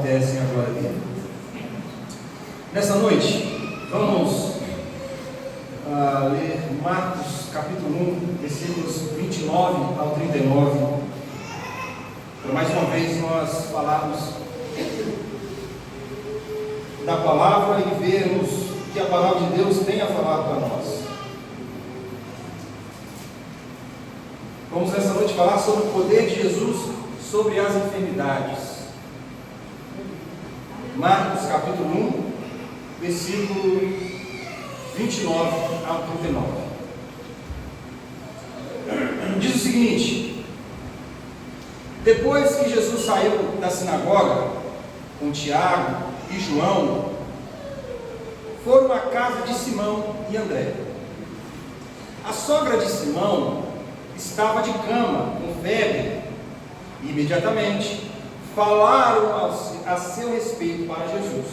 dessem a glória dele. Nessa noite, vamos ler Marcos capítulo 1, versículos 29 ao 39. Para mais uma vez nós falarmos da palavra e vermos o que a palavra de Deus tem a falar para nós. Vamos nessa noite falar sobre o poder de Jesus sobre as enfermidades. Marcos capítulo 1, versículo 29 ao 39. Diz o seguinte: depois que Jesus saiu da sinagoga com Tiago e João, foram à casa de Simão e André. A sogra de Simão estava de cama, com febre, e imediatamente falaram a seu respeito para Jesus.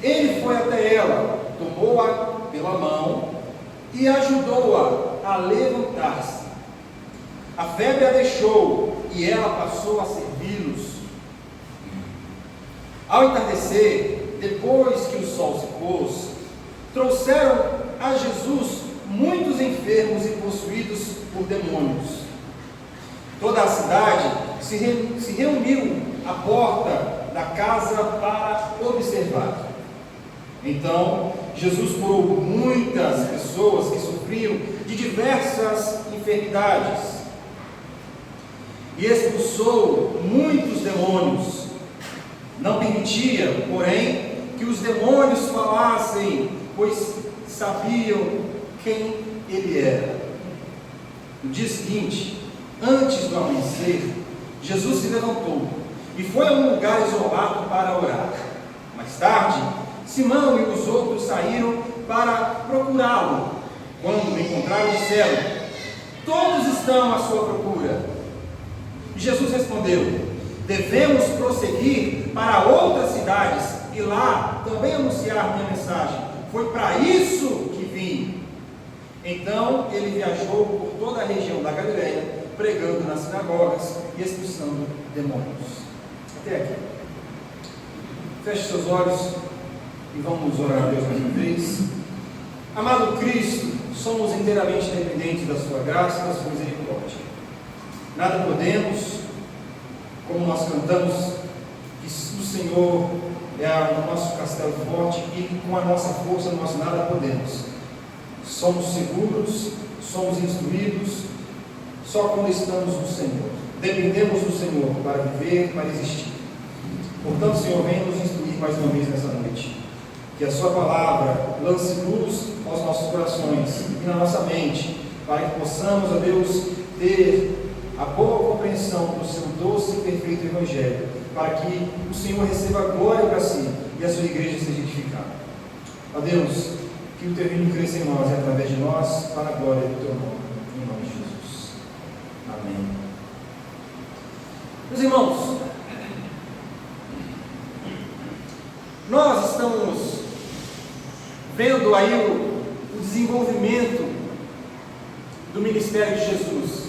Ele foi até ela, tomou-a pela mão e ajudou-a a levantar-se. A febre a deixou e ela passou a servi-los. Ao entardecer, depois que o sol se pôs, trouxeram a Jesus muitos enfermos e possuídos por demônios. Toda a cidade se reuniu à porta da casa para observar. Então, Jesus curou muitas pessoas que sofriam de diversas enfermidades e expulsou muitos demônios. Não permitia, porém, que os demônios falassem, pois sabiam quem ele era. No dia seguinte, antes do amanhecer, Jesus se levantou e foi a um lugar isolado para orar. Mais tarde, Simão e os outros saíram para procurá-lo. Quando o encontraram, disseram: todos estão à sua procura. E Jesus respondeu: devemos prosseguir para outras cidades e lá também anunciar minha mensagem. Foi para isso que vim. Então ele viajou por toda a região da Galileia, pregando nas sinagogas e expulsando demônios. Até aqui. Feche seus olhos e vamos orar a Deus mais uma vez. Amado Cristo, somos inteiramente dependentes da sua graça e da sua misericórdia. Nada podemos, como nós cantamos, que o Senhor é o nosso castelo forte e com a nossa força nós nada podemos. Somos seguros, somos instruídos só quando estamos no Senhor. Dependemos do Senhor para viver, para existir. Portanto, Senhor, venha nos instruir mais uma vez nessa noite. Que a sua palavra lance luz aos nossos corações e na nossa mente, para que possamos, ó Deus, ter a boa compreensão do seu doce e perfeito Evangelho, para que o Senhor receba glória para si e a sua igreja seja edificada. Ó Deus, que o teu reino cresça em nós e através de nós, para a glória do teu nome, em nome de Jesus. Amém. Meus irmãos, nós estamos vendo aí o desenvolvimento do ministério de Jesus.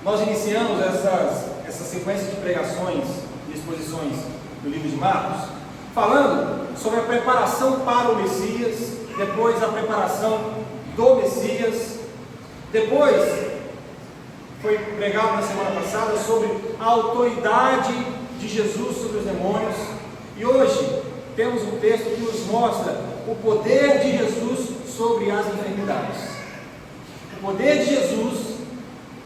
Nós iniciamos essa sequência de pregações e exposições no livro de Marcos, falando sobre a preparação para o Messias, depois a preparação do Messias, depois foi pregado na semana passada sobre a autoridade de Jesus sobre os demônios, e hoje temos um texto que nos mostra o poder de Jesus sobre as enfermidades. O poder de Jesus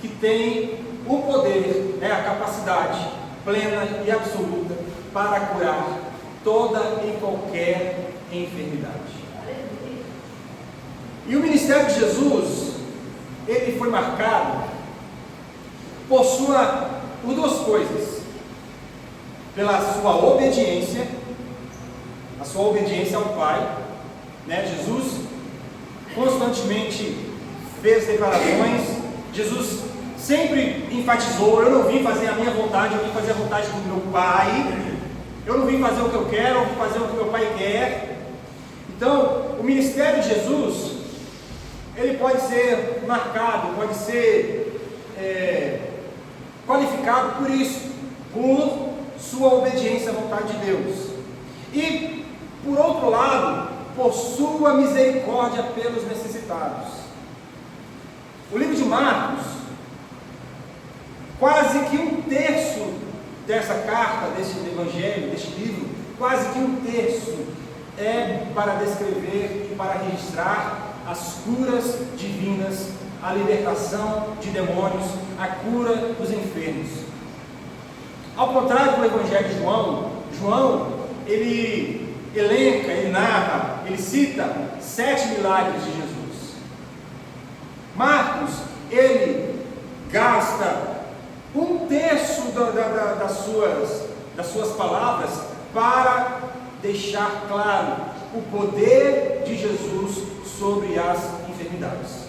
que tem o poder, a capacidade plena e absoluta para curar toda e qualquer enfermidade. E o ministério de Jesus, ele foi marcado por duas coisas: pela sua obediência, a sua obediência ao Pai, Jesus constantemente fez declarações. Jesus sempre enfatizou: eu não vim fazer a minha vontade, eu vim fazer a vontade do meu Pai. Eu não vim fazer o que eu quero, eu vim fazer o que meu Pai quer. Então, o ministério de Jesus, ele pode ser marcado, pode ser qualificado por isso, por sua obediência à vontade de Deus. E, por outro lado, por sua misericórdia pelos necessitados. O livro de Marcos, quase que um terço dessa carta, desse evangelho, deste livro, quase que um terço é para descrever e para registrar as curas divinas, a libertação de demônios, a cura dos enfermos. Ao contrário do evangelho de João, ele elenca, ele narra, ele cita 7 milagres de Jesus. Marcos, ele gasta um terço das suas palavras para deixar claro o poder de Jesus sobre as enfermidades.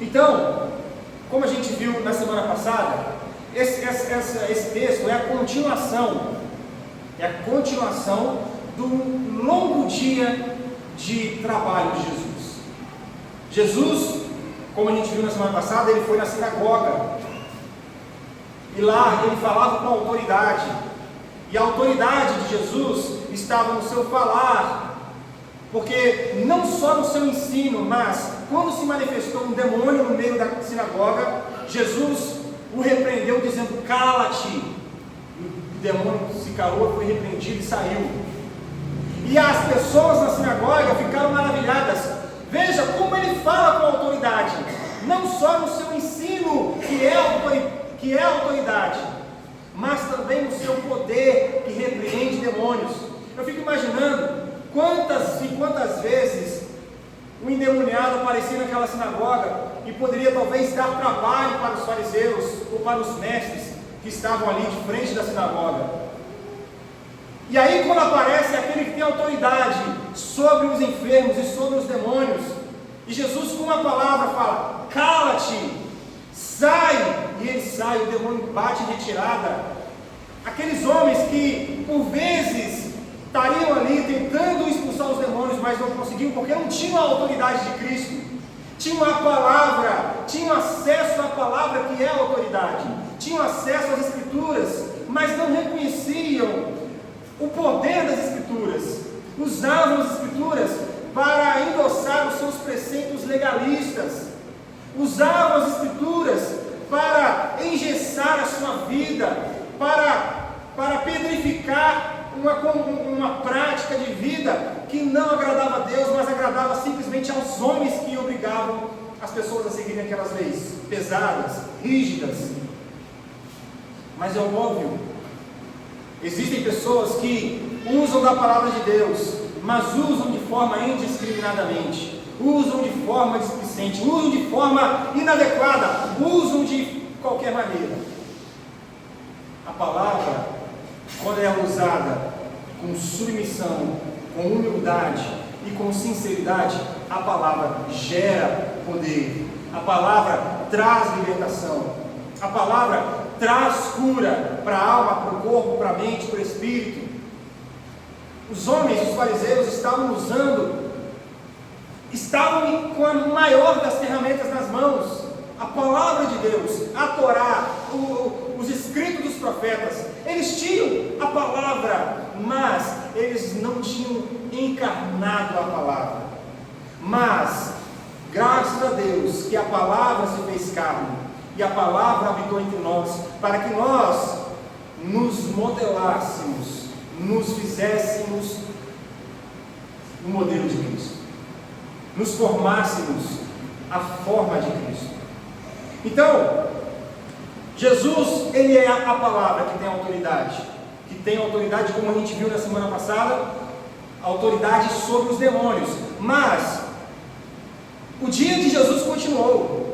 Então, como a gente viu na semana passada, esse texto é a continuação do longo dia de trabalho de Jesus. Jesus, como a gente viu na semana passada, ele foi na sinagoga, e lá ele falava com autoridade, e a autoridade de Jesus estava no seu falar, porque não só no seu ensino, mas quando se manifestou um demônio no meio da sinagoga, Jesus o repreendeu dizendo: cala-te. O demônio se calou, foi repreendido e saiu. E as pessoas na sinagoga ficaram maravilhadas. Veja como ele fala com autoridade, não só no seu ensino, que é autoridade, mas também no seu poder, que repreende demônios. Eu fico imaginando quantas e quantas vezes o endemoniado aparecia naquela sinagoga e poderia talvez dar trabalho para os fariseus ou para os mestres que estavam ali de frente da sinagoga. E aí, quando aparece aquele que tem autoridade sobre os enfermos e sobre os demônios, e Jesus com uma palavra fala: cala-te, sai, e ele sai, o demônio bate em retirada. Aqueles homens que por vezes estariam ali tentando expulsar os demônios, mas não conseguiam, porque não tinham a autoridade de Cristo, tinham a palavra, tinham acesso à palavra que é a autoridade, tinham acesso às Escrituras, mas não reconheciam o poder das Escrituras, usavam as Escrituras para endossar os seus preceitos legalistas, usavam as Escrituras para engessar a sua vida, para pedrificar uma prática de vida que não agradava a Deus, mas agradava simplesmente aos homens que obrigavam as pessoas a seguirem aquelas leis pesadas, rígidas. Mas é óbvio, existem pessoas que usam da palavra de Deus, mas usam de forma indiscriminadamente, usam de forma displicente, usam de forma inadequada, usam de qualquer maneira. A palavra, quando é usada com submissão, com humildade e com sinceridade, a palavra gera poder, a palavra traz libertação, a palavra traz cura para a alma, para o corpo, para a mente, para o espírito. Os homens, os fariseus, estavam com a maior das ferramentas nas mãos, a palavra de Deus, a Torá, os escritos dos profetas. Eles tinham a palavra, mas eles não tinham encarnado a palavra. Mas, graças a Deus, que a palavra se fez carne, e a palavra habitou entre nós, para que nós nos modelássemos, nos fizéssemos o modelo de Cristo, nos formássemos a forma de Cristo. Então, Jesus, ele é a palavra que tem autoridade, como a gente viu na semana passada, autoridade sobre os demônios. Mas o dia de Jesus continuou.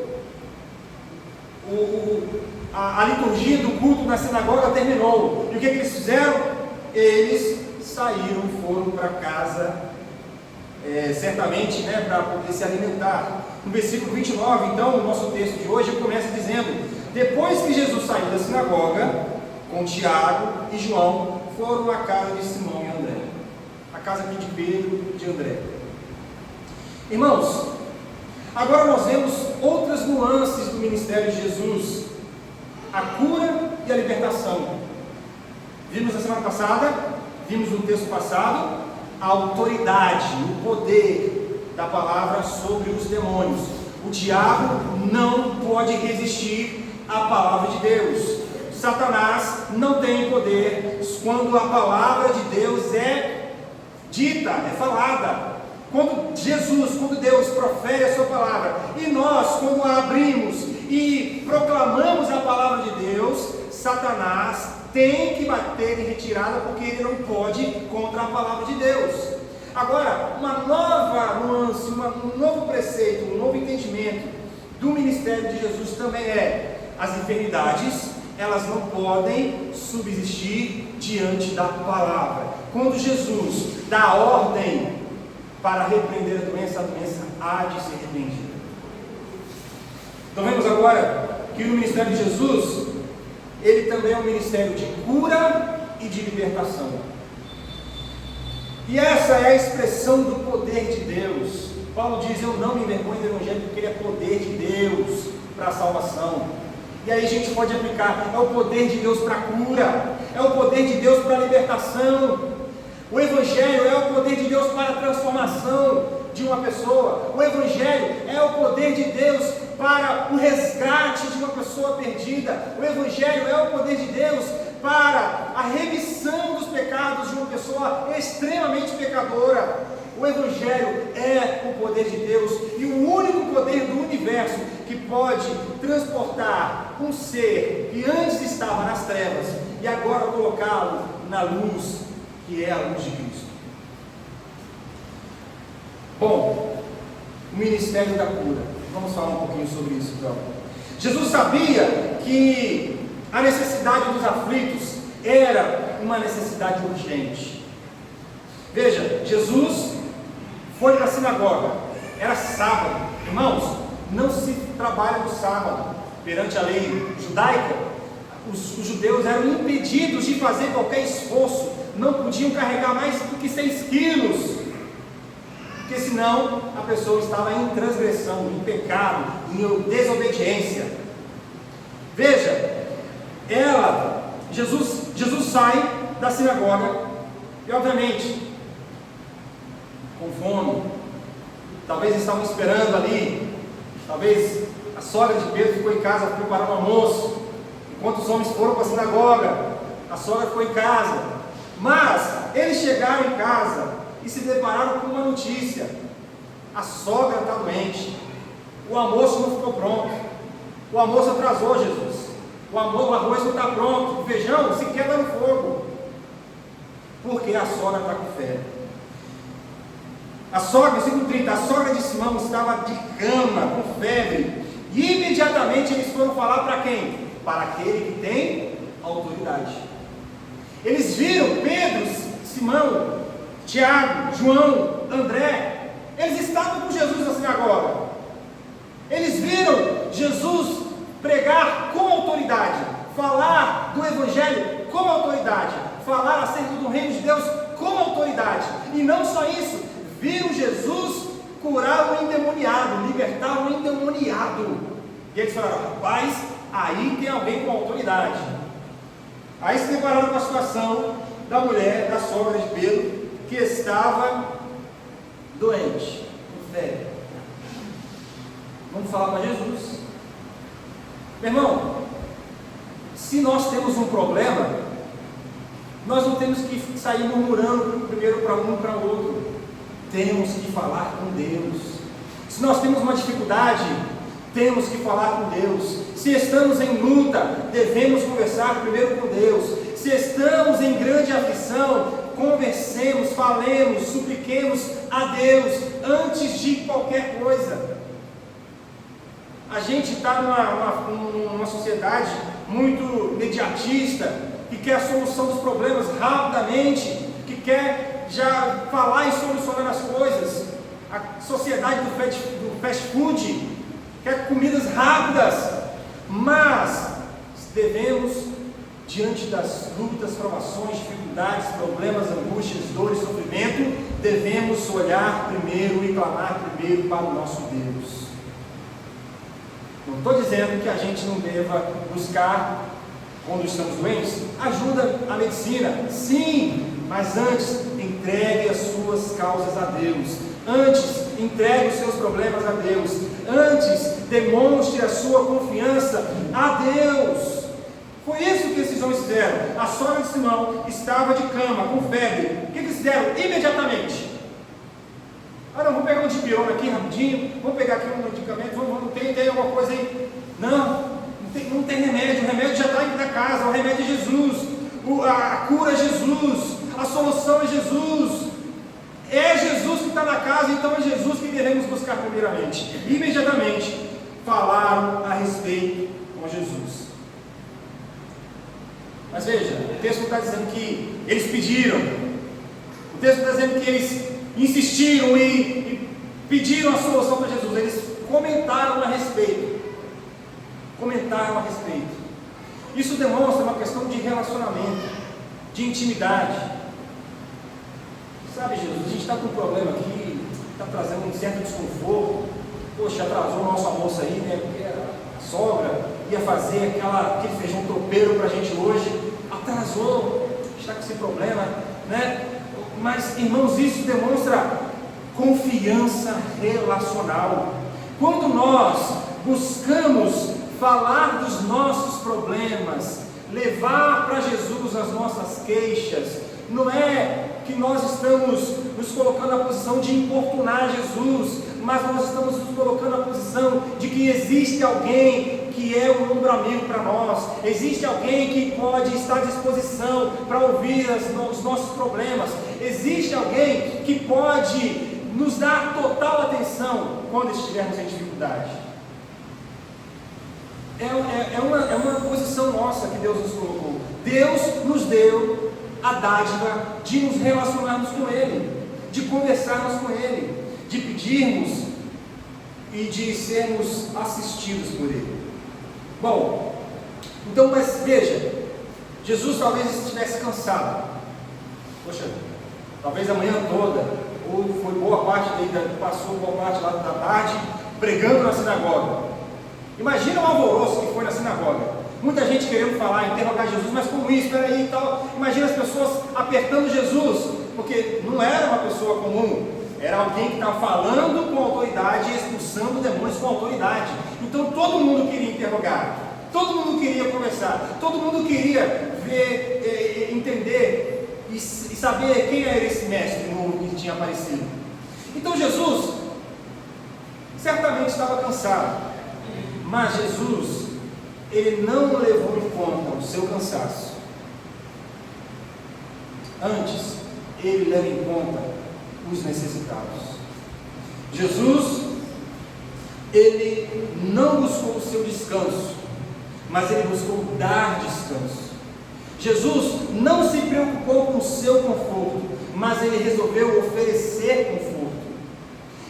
A liturgia do culto na sinagoga terminou. E o que eles fizeram? Eles saíram, foram para casa, certamente, para poder se alimentar. No versículo 29, então, o nosso texto de hoje começa dizendo: depois que Jesus saiu da sinagoga, com Tiago e João, foram à casa de Simão e André, a casa aqui de Pedro e de André. Irmãos, agora nós vemos outras nuances do ministério de Jesus: a cura e a libertação. Vimos na semana passada, vimos no texto passado, a autoridade, o poder da palavra sobre os demônios. O diabo não pode resistir à palavra de Deus. Satanás não tem poder quando a palavra de Deus é dita, é falada. Quando Deus profere a sua palavra, e nós, quando a abrimos e proclamamos a palavra de Deus, Satanás tem que bater em retirada, porque ele não pode ir contra a palavra de Deus. Agora, uma nova nuance, um novo preceito, um novo entendimento do ministério de Jesus também é: as enfermidades, elas não podem subsistir diante da palavra. Quando Jesus dá ordem para repreender a doença há de ser repreendida. Então vemos agora que no ministério de Jesus, ele também é um ministério de cura e de libertação. E essa é a expressão do poder de Deus. Paulo diz: eu não me envergonho do Evangelho, porque ele é poder de Deus para a salvação. E aí a gente pode aplicar: é o poder de Deus para a cura, é o poder de Deus para a libertação. O Evangelho é o poder de Deus para a transformação de uma pessoa. O Evangelho é o poder de Deus para o resgate de uma pessoa perdida. O Evangelho é o poder de Deus para a remissão dos pecados de uma pessoa extremamente pecadora. O Evangelho é o poder de Deus e o único poder do universo que pode transportar um ser que antes estava nas trevas e agora colocá-lo na luz, que é a luz de Cristo. Bom, o ministério da cura. Vamos falar um pouquinho sobre isso então. Jesus sabia que a necessidade dos aflitos era uma necessidade urgente. Veja, Jesus foi na sinagoga, era sábado. Irmãos, não se trabalha no sábado. Perante a lei judaica, os judeus eram impedidos de fazer qualquer esforço, não podiam carregar mais do que 6 quilos, porque senão a pessoa estava em transgressão, em pecado, em desobediência. Veja, Jesus sai da sinagoga e obviamente com fome, talvez estavam esperando ali, talvez a sogra de Pedro ficou em casa preparando o almoço, enquanto os homens foram para a sinagoga, a sogra ficou em casa. Mas eles chegaram em casa e se depararam com uma notícia: a sogra está doente, o almoço não ficou pronto, o almoço atrasou, Jesus, o arroz não está pronto, o feijão sequer está no fogo, porque a sogra está com febre. A sogra, versículo 30, a sogra de Simão estava de cama, com febre, e imediatamente eles foram falar para quem? Para aquele que tem autoridade. Eles viram Pedro, Simão, Tiago, João, André, eles estavam com Jesus na sinagoga. Eles viram Jesus pregar com autoridade, falar do Evangelho com autoridade, falar acerca do reino de Deus com autoridade. E não só isso, viram Jesus curar o endemoniado, libertar o endemoniado. E eles falaram: rapaz, aí tem alguém com autoridade. Aí se depararam com a situação da mulher, da sogra de Pedro, que estava doente, com febre. Vamos falar para Jesus. Meu irmão, se nós temos um problema, nós não temos que sair murmurando primeiro para um para o outro. Temos que falar com Deus. Se nós temos uma dificuldade, temos que falar com Deus. Se estamos em luta, devemos conversar primeiro com Deus. Se estamos em grande aflição, conversemos, falemos, supliquemos a Deus antes de qualquer coisa. A gente está numa sociedade muito imediatista, que quer a solução dos problemas rapidamente, que quer já falar e solucionar as coisas. A sociedade do fast food quer comidas rápidas, mas devemos, diante das lutas, provações, dificuldades, problemas, angústias, dores, sofrimento, devemos olhar primeiro e clamar primeiro para o nosso Deus. Não estou dizendo que a gente não deva buscar quando estamos doentes? Ajuda a medicina, sim, mas antes entregue as suas causas a Deus, antes entregue os seus problemas a Deus, antes demonstre a sua confiança a Deus. Foi isso que esses homens fizeram. A sogra de Simão estava de cama, com febre. O que eles fizeram? Imediatamente: ah, não, vamos pegar um dipirona aqui rapidinho, vamos pegar aqui um medicamento, tem alguma coisa aí? Não tem remédio, o remédio já está aí na casa, o remédio é Jesus, a cura é Jesus, a solução é Jesus. É Jesus que está na casa, então é Jesus que devemos buscar primeiramente. Imediatamente falaram a respeito com Jesus. Mas veja, o texto não está dizendo que eles pediram, o texto está dizendo que eles insistiram e pediram a solução para Jesus. Eles comentaram a respeito. Isso demonstra uma questão de relacionamento, de intimidade. Sabe, Jesus, a gente está com um problema aqui, está trazendo um certo desconforto. Poxa, atrasou o nosso almoço aí, né? Porque a sogra ia fazer aquele feijão tropeiro para a gente hoje. Atrasou, está com esse problema, né? Mas, irmãos, isso demonstra confiança relacional. Quando nós buscamos falar dos nossos problemas, levar para Jesus as nossas queixas, não é que nós estamos nos colocando na posição de importunar Jesus, mas nós estamos nos colocando na posição de que existe alguém que é um ombro amigo para nós, existe alguém que pode estar à disposição para ouvir os nossos problemas, existe alguém que pode nos dar total atenção quando estivermos em dificuldade. É uma posição nossa que Deus nos colocou. Deus nos deu a dádiva de nos relacionarmos com Ele, de conversarmos com Ele, de pedirmos e de sermos assistidos por Ele. Bom, então, mas veja, Jesus talvez estivesse cansado. Poxa, talvez a manhã toda, ou foi boa parte dele, passou boa parte lá da tarde, pregando na sinagoga. Imagina o alvoroço que foi na sinagoga. Muita gente querendo falar, interrogar Jesus, mas como isso, peraí e tal. Imagina as pessoas apertando Jesus, porque não era uma pessoa comum, era alguém que estava falando com autoridade e expulsando demônios com autoridade. Então todo mundo queria interrogar, todo mundo queria conversar, todo mundo queria ver, entender e saber quem era esse mestre novo que tinha aparecido. Então Jesus certamente estava cansado, mas Jesus, ele não levou em conta o seu cansaço. Antes, ele leva em conta os necessitados. Jesus, ele não buscou o seu descanso, mas ele buscou dar descanso. Jesus não se preocupou com o seu conforto, mas ele resolveu oferecer conforto.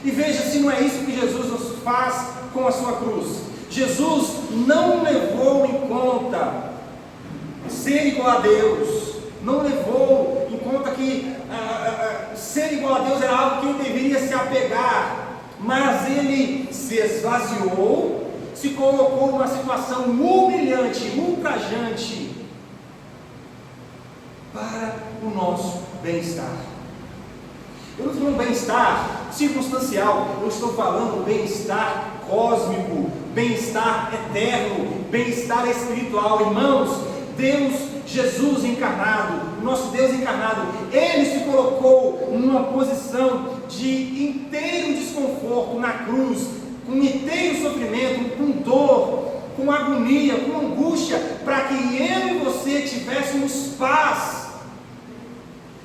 E veja se não é isso que Jesus nos faz com a sua cruz. Jesus não levou em conta ser igual a Deus, não levou em conta que ser igual a Deus era algo que ele deveria se apegar, mas ele se esvaziou, se colocou numa situação humilhante, ultrajante, para o nosso bem-estar. Eu não estou falando bem-estar circunstancial, eu estou falando bem-estar cósmico, bem-estar eterno, bem-estar espiritual. Irmãos, Deus, Jesus encarnado, nosso Deus encarnado, Ele se colocou numa posição de inteiro desconforto na cruz, com inteiro sofrimento, com dor, com agonia, com angústia, para que eu e você tivéssemos paz.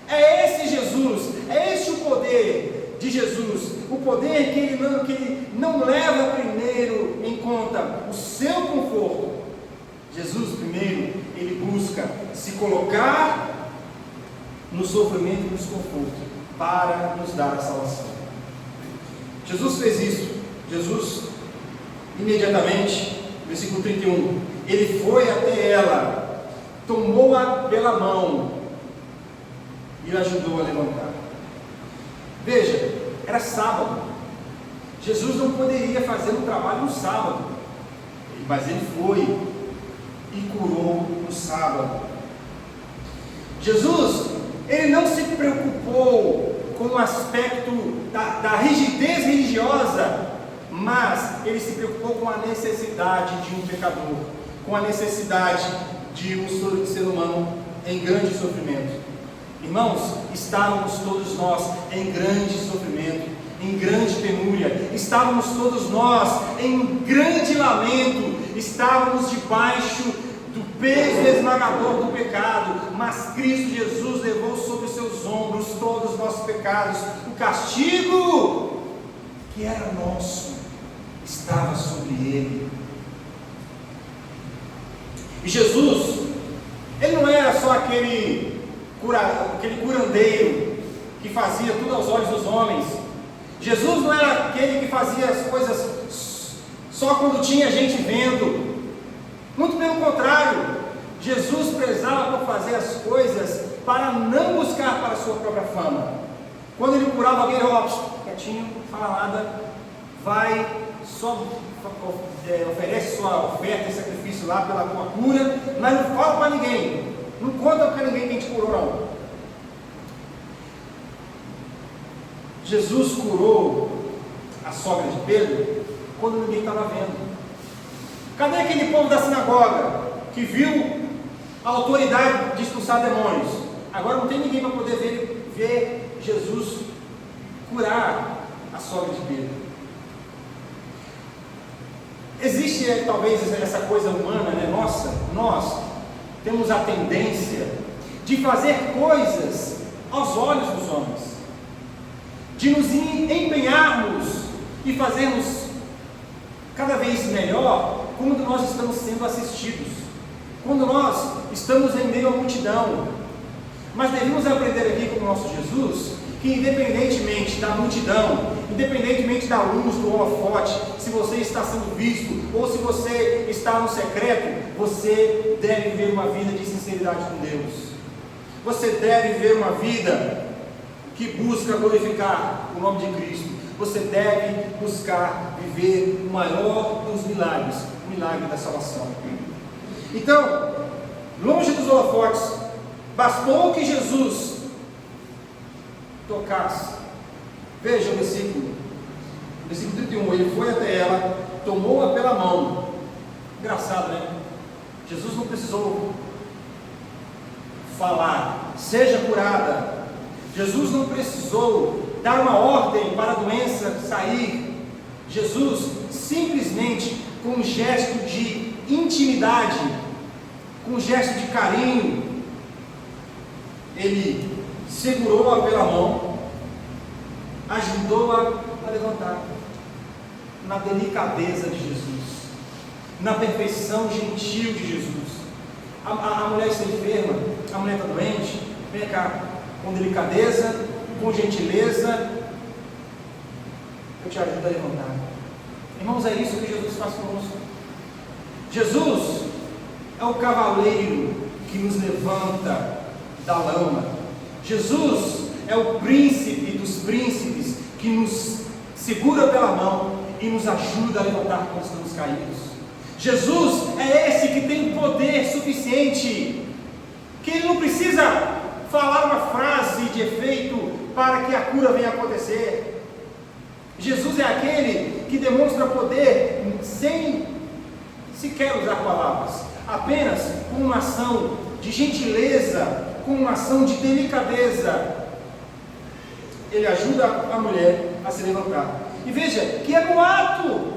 É esse Jesus, é esse o poder de Jesus, o poder que ele não leva primeiro em conta o seu conforto. Jesus primeiro, ele busca se colocar no sofrimento e no desconforto para nos dar a salvação. Jesus fez isso. Jesus imediatamente, versículo 31, ele foi até ela, tomou-a pela mão e a ajudou a levantar. Veja, era sábado. Jesus não poderia fazer um trabalho no sábado, mas ele foi. e curou no sábado. Jesus, ele não se preocupou com o aspecto da rigidez religiosa, mas ele se preocupou com a necessidade de um pecador, com a necessidade de um ser humano em grande sofrimento. Irmãos, estávamos todos nós em grande sofrimento, em grande penúria, estávamos todos nós em grande lamento, estávamos debaixo do peso esmagador do pecado, mas Cristo Jesus levou sobre os seus ombros todos os nossos pecados. O castigo que era nosso estava sobre ele. E Jesus, ele não era só aquele curandeiro que fazia tudo aos olhos dos homens. Jesus não era aquele que fazia as coisas só quando tinha gente vendo. Muito pelo contrário, Jesus prezava por fazer as coisas para não buscar para a sua própria fama. Quando ele curava alguém, quietinho, não fala nada, vai, só oferece sua oferta e sacrifício lá pela tua cura, mas não fala para ninguém, não conta para ninguém quem te curou não. Jesus curou a sogra de Pedro quando ninguém estava vendo. Cadê aquele povo da sinagoga que viu a autoridade de expulsar demônios? Agora não tem ninguém para poder ver Jesus curar a sogra de Pedro. Existe talvez essa coisa humana, né? Nós temos a tendência de fazer coisas aos olhos dos homens, de nos empenharmos e fazermos cada vez melhor quando nós estamos sendo assistidos, quando nós estamos em meio à multidão. Mas devemos aprender aqui com o nosso Jesus, que independentemente da multidão, independentemente da luz, do holofote, se você está sendo visto, ou se você está no secreto, você deve viver uma vida de sinceridade com Deus. Você deve viver uma vida que busca glorificar o nome de Cristo. Você deve buscar viver o maior dos milagres, o milagre da salvação. Então, longe dos holofotes, bastou que Jesus tocasse. Veja o versículo 31, ele foi até ela, tomou-a pela mão. Engraçado, né? Jesus não precisou falar, seja curada. Jesus não precisou dar uma ordem para a doença sair. Jesus simplesmente, com um gesto de intimidade, com um gesto de carinho, ele segurou-a pela mão, ajudou-a a levantar, na delicadeza de Jesus, na perfeição gentil de Jesus. A mulher está enferma, a mulher está doente, vem cá, com delicadeza, com gentileza, eu te ajudo a levantar. Irmãos, é isso que Jesus faz conosco. Jesus é o cavaleiro que nos levanta da lama. Jesus é o príncipe dos príncipes que nos segura pela mão e nos ajuda a levantar quando estamos caídos. Jesus é esse que tem poder suficiente, que ele não precisa falar uma frase de efeito para que a cura venha a acontecer. Jesus é aquele que demonstra poder sem sequer usar palavras, apenas com uma ação de gentileza, com uma ação de delicadeza. Ele ajuda a mulher a se levantar. E veja que é no ato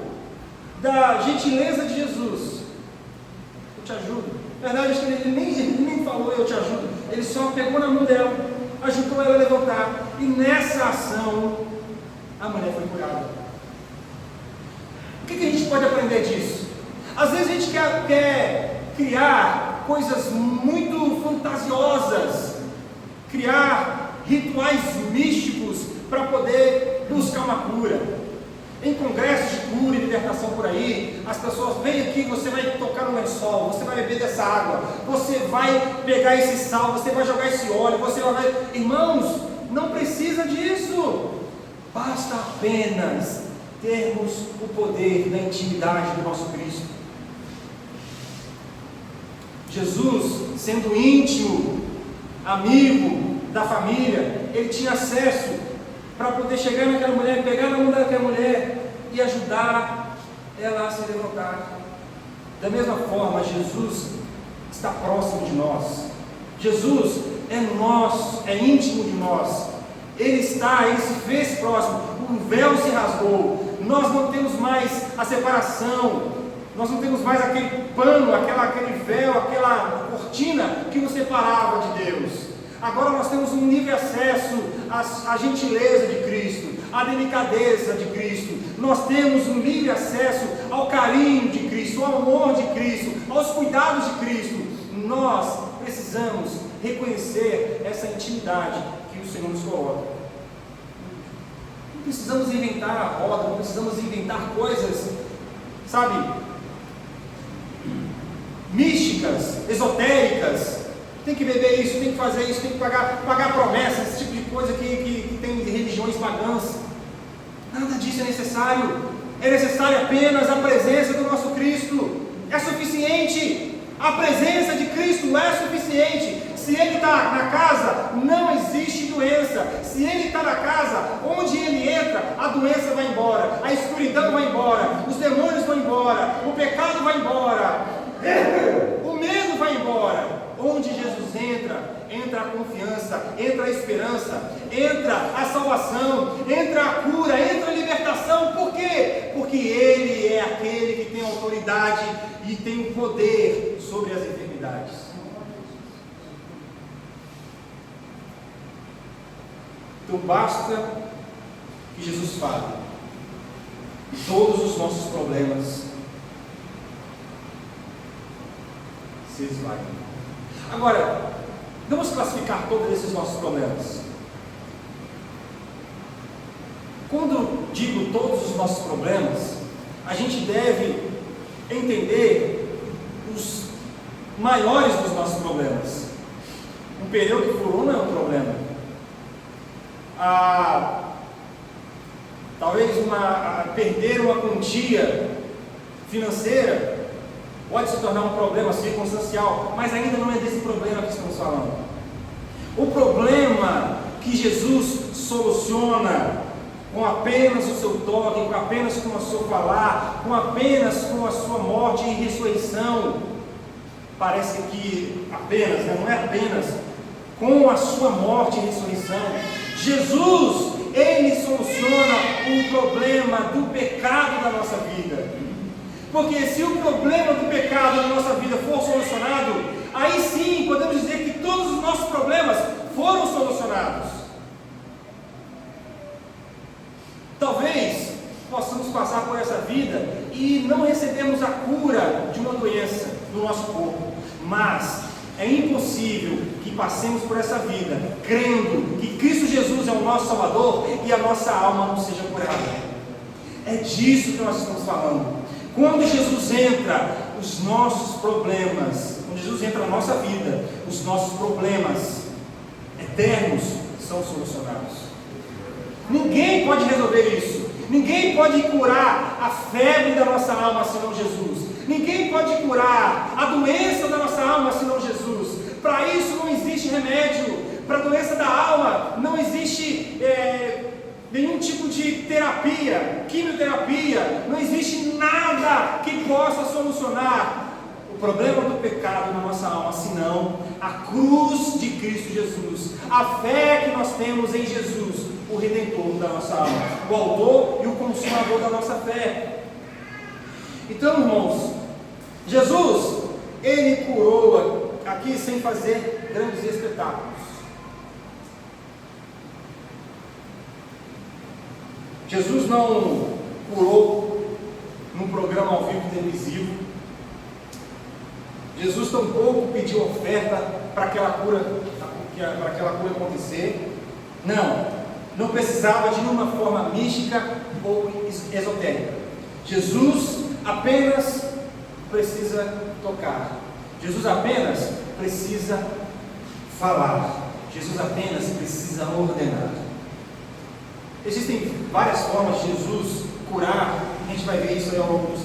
da gentileza de Jesus. Eu te ajudo. Na verdade, ele nem falou eu te ajudo. Ele só pegou na mão dela, ajudou ela a levantar. E nessa ação, a mulher foi curada. O que a gente pode aprender disso? Às vezes a gente quer criar coisas muito fantasiosas, criar rituais místicos para poder buscar uma cura. Em congressos de cura e libertação por aí, as pessoas vêm aqui, você vai tocar no lençol, você vai beber dessa água, você vai pegar esse sal, você vai jogar esse óleo, você vai... Irmãos, não precisa disso. Basta apenas termos o poder da intimidade do nosso Cristo. Jesus, sendo íntimo, amigo da família, ele tinha acesso para poder chegar naquela mulher, pegar na mão daquela mulher e ajudar ela a se levantar. Da mesma forma, Jesus está próximo de nós. Jesus é nosso, é íntimo de nós. Ele se fez próximo. O véu se rasgou. Nós não temos mais a separação. Nós não temos mais aquele pano, aquele véu, aquela cortina que nos separava de Deus. Agora nós temos um livre acesso à gentileza de Cristo, à delicadeza de Cristo. Nós temos um livre acesso ao carinho de Cristo, ao amor de Cristo, aos cuidados de Cristo. Nós precisamos reconhecer essa intimidade que o Senhor nos coloca. Não precisamos inventar a roda, não precisamos inventar coisas, sabe, místicas, esotéricas. Tem que beber isso, tem que fazer isso, tem que pagar promessas, esse tipo de coisa que tem religiões pagãs. Nada disso é necessário. É necessário apenas a presença do nosso Cristo. É suficiente. A presença de Cristo é suficiente. Se Ele está na casa, não existe doença. Se Ele está na casa, onde Ele entra, a doença vai embora, a escuridão vai embora, os demônios vão embora, o pecado vai embora, o medo vai embora. Onde Jesus entra, entra a confiança, entra a esperança, entra a salvação, entra a cura, entra a libertação. Por quê? Porque Ele é aquele que tem autoridade e tem o poder sobre as enfermidades. Então basta que Jesus fale e todos os nossos problemas se esvaem. Agora, vamos classificar todos esses nossos problemas. Quando digo todos os nossos problemas, a gente deve entender os maiores dos nossos problemas. Um pneu que furou não é um problema. Talvez perder uma quantia financeira pode se tornar um problema circunstancial, mas ainda não é desse problema que estamos falando. O problema que Jesus soluciona com apenas o seu toque, com apenas com o seu falar, com apenas com a sua morte e ressurreição, parece que apenas, né? Não é apenas, com a sua morte e ressurreição, Jesus, Ele soluciona o problema do pecado da nossa vida. Porque se o problema do pecado na nossa vida for solucionado, aí sim podemos dizer que todos os nossos problemas foram solucionados. Talvez possamos passar por essa vida e não recebemos a cura de uma doença no nosso corpo, mas é impossível que passemos por essa vida crendo que Cristo Jesus é o nosso Salvador e a nossa alma não seja curada. É disso que nós estamos falando. Quando Jesus entra, os nossos problemas, quando Jesus entra na nossa vida, os nossos problemas eternos são solucionados. Ninguém pode resolver isso. Ninguém pode curar a febre da nossa alma senão Jesus. Ninguém pode curar a doença da nossa alma senão Jesus. Para isso não existe remédio. Para a doença da alma não existe nenhum tipo de terapia, quimioterapia, não existe nada que possa solucionar o problema do pecado na nossa alma, senão a cruz de Cristo Jesus, a fé que nós temos em Jesus, o Redentor da nossa alma, o autor e o consumador da nossa fé. Então, irmãos, Jesus, Ele curou aqui sem fazer grandes espetáculos. Jesus não curou num programa ao vivo televisivo. Jesus tampouco pediu oferta para aquela cura acontecer. Não precisava de nenhuma forma mística ou esotérica. Jesus apenas precisa tocar. Jesus apenas precisa falar. Jesus apenas precisa ordenar. Existem várias formas de Jesus curar, a gente vai ver isso aí ao longo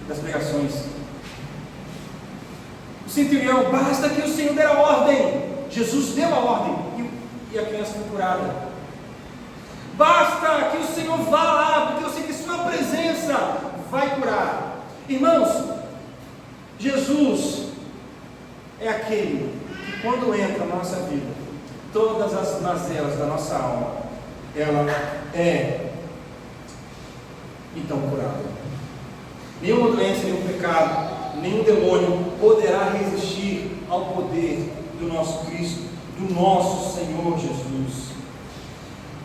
das pregações. centurião: basta que o Senhor dê a ordem. Jesus deu a ordem e a criança foi curada. Basta que o Senhor vá lá, porque eu sei que sua presença vai curar. Irmãos, Jesus é aquele que, quando entra na nossa vida, todas as mazelas da nossa alma, ela é então curada. Nenhuma doença, nenhum pecado, nenhum demônio poderá resistir ao poder do nosso Cristo, do nosso Senhor Jesus.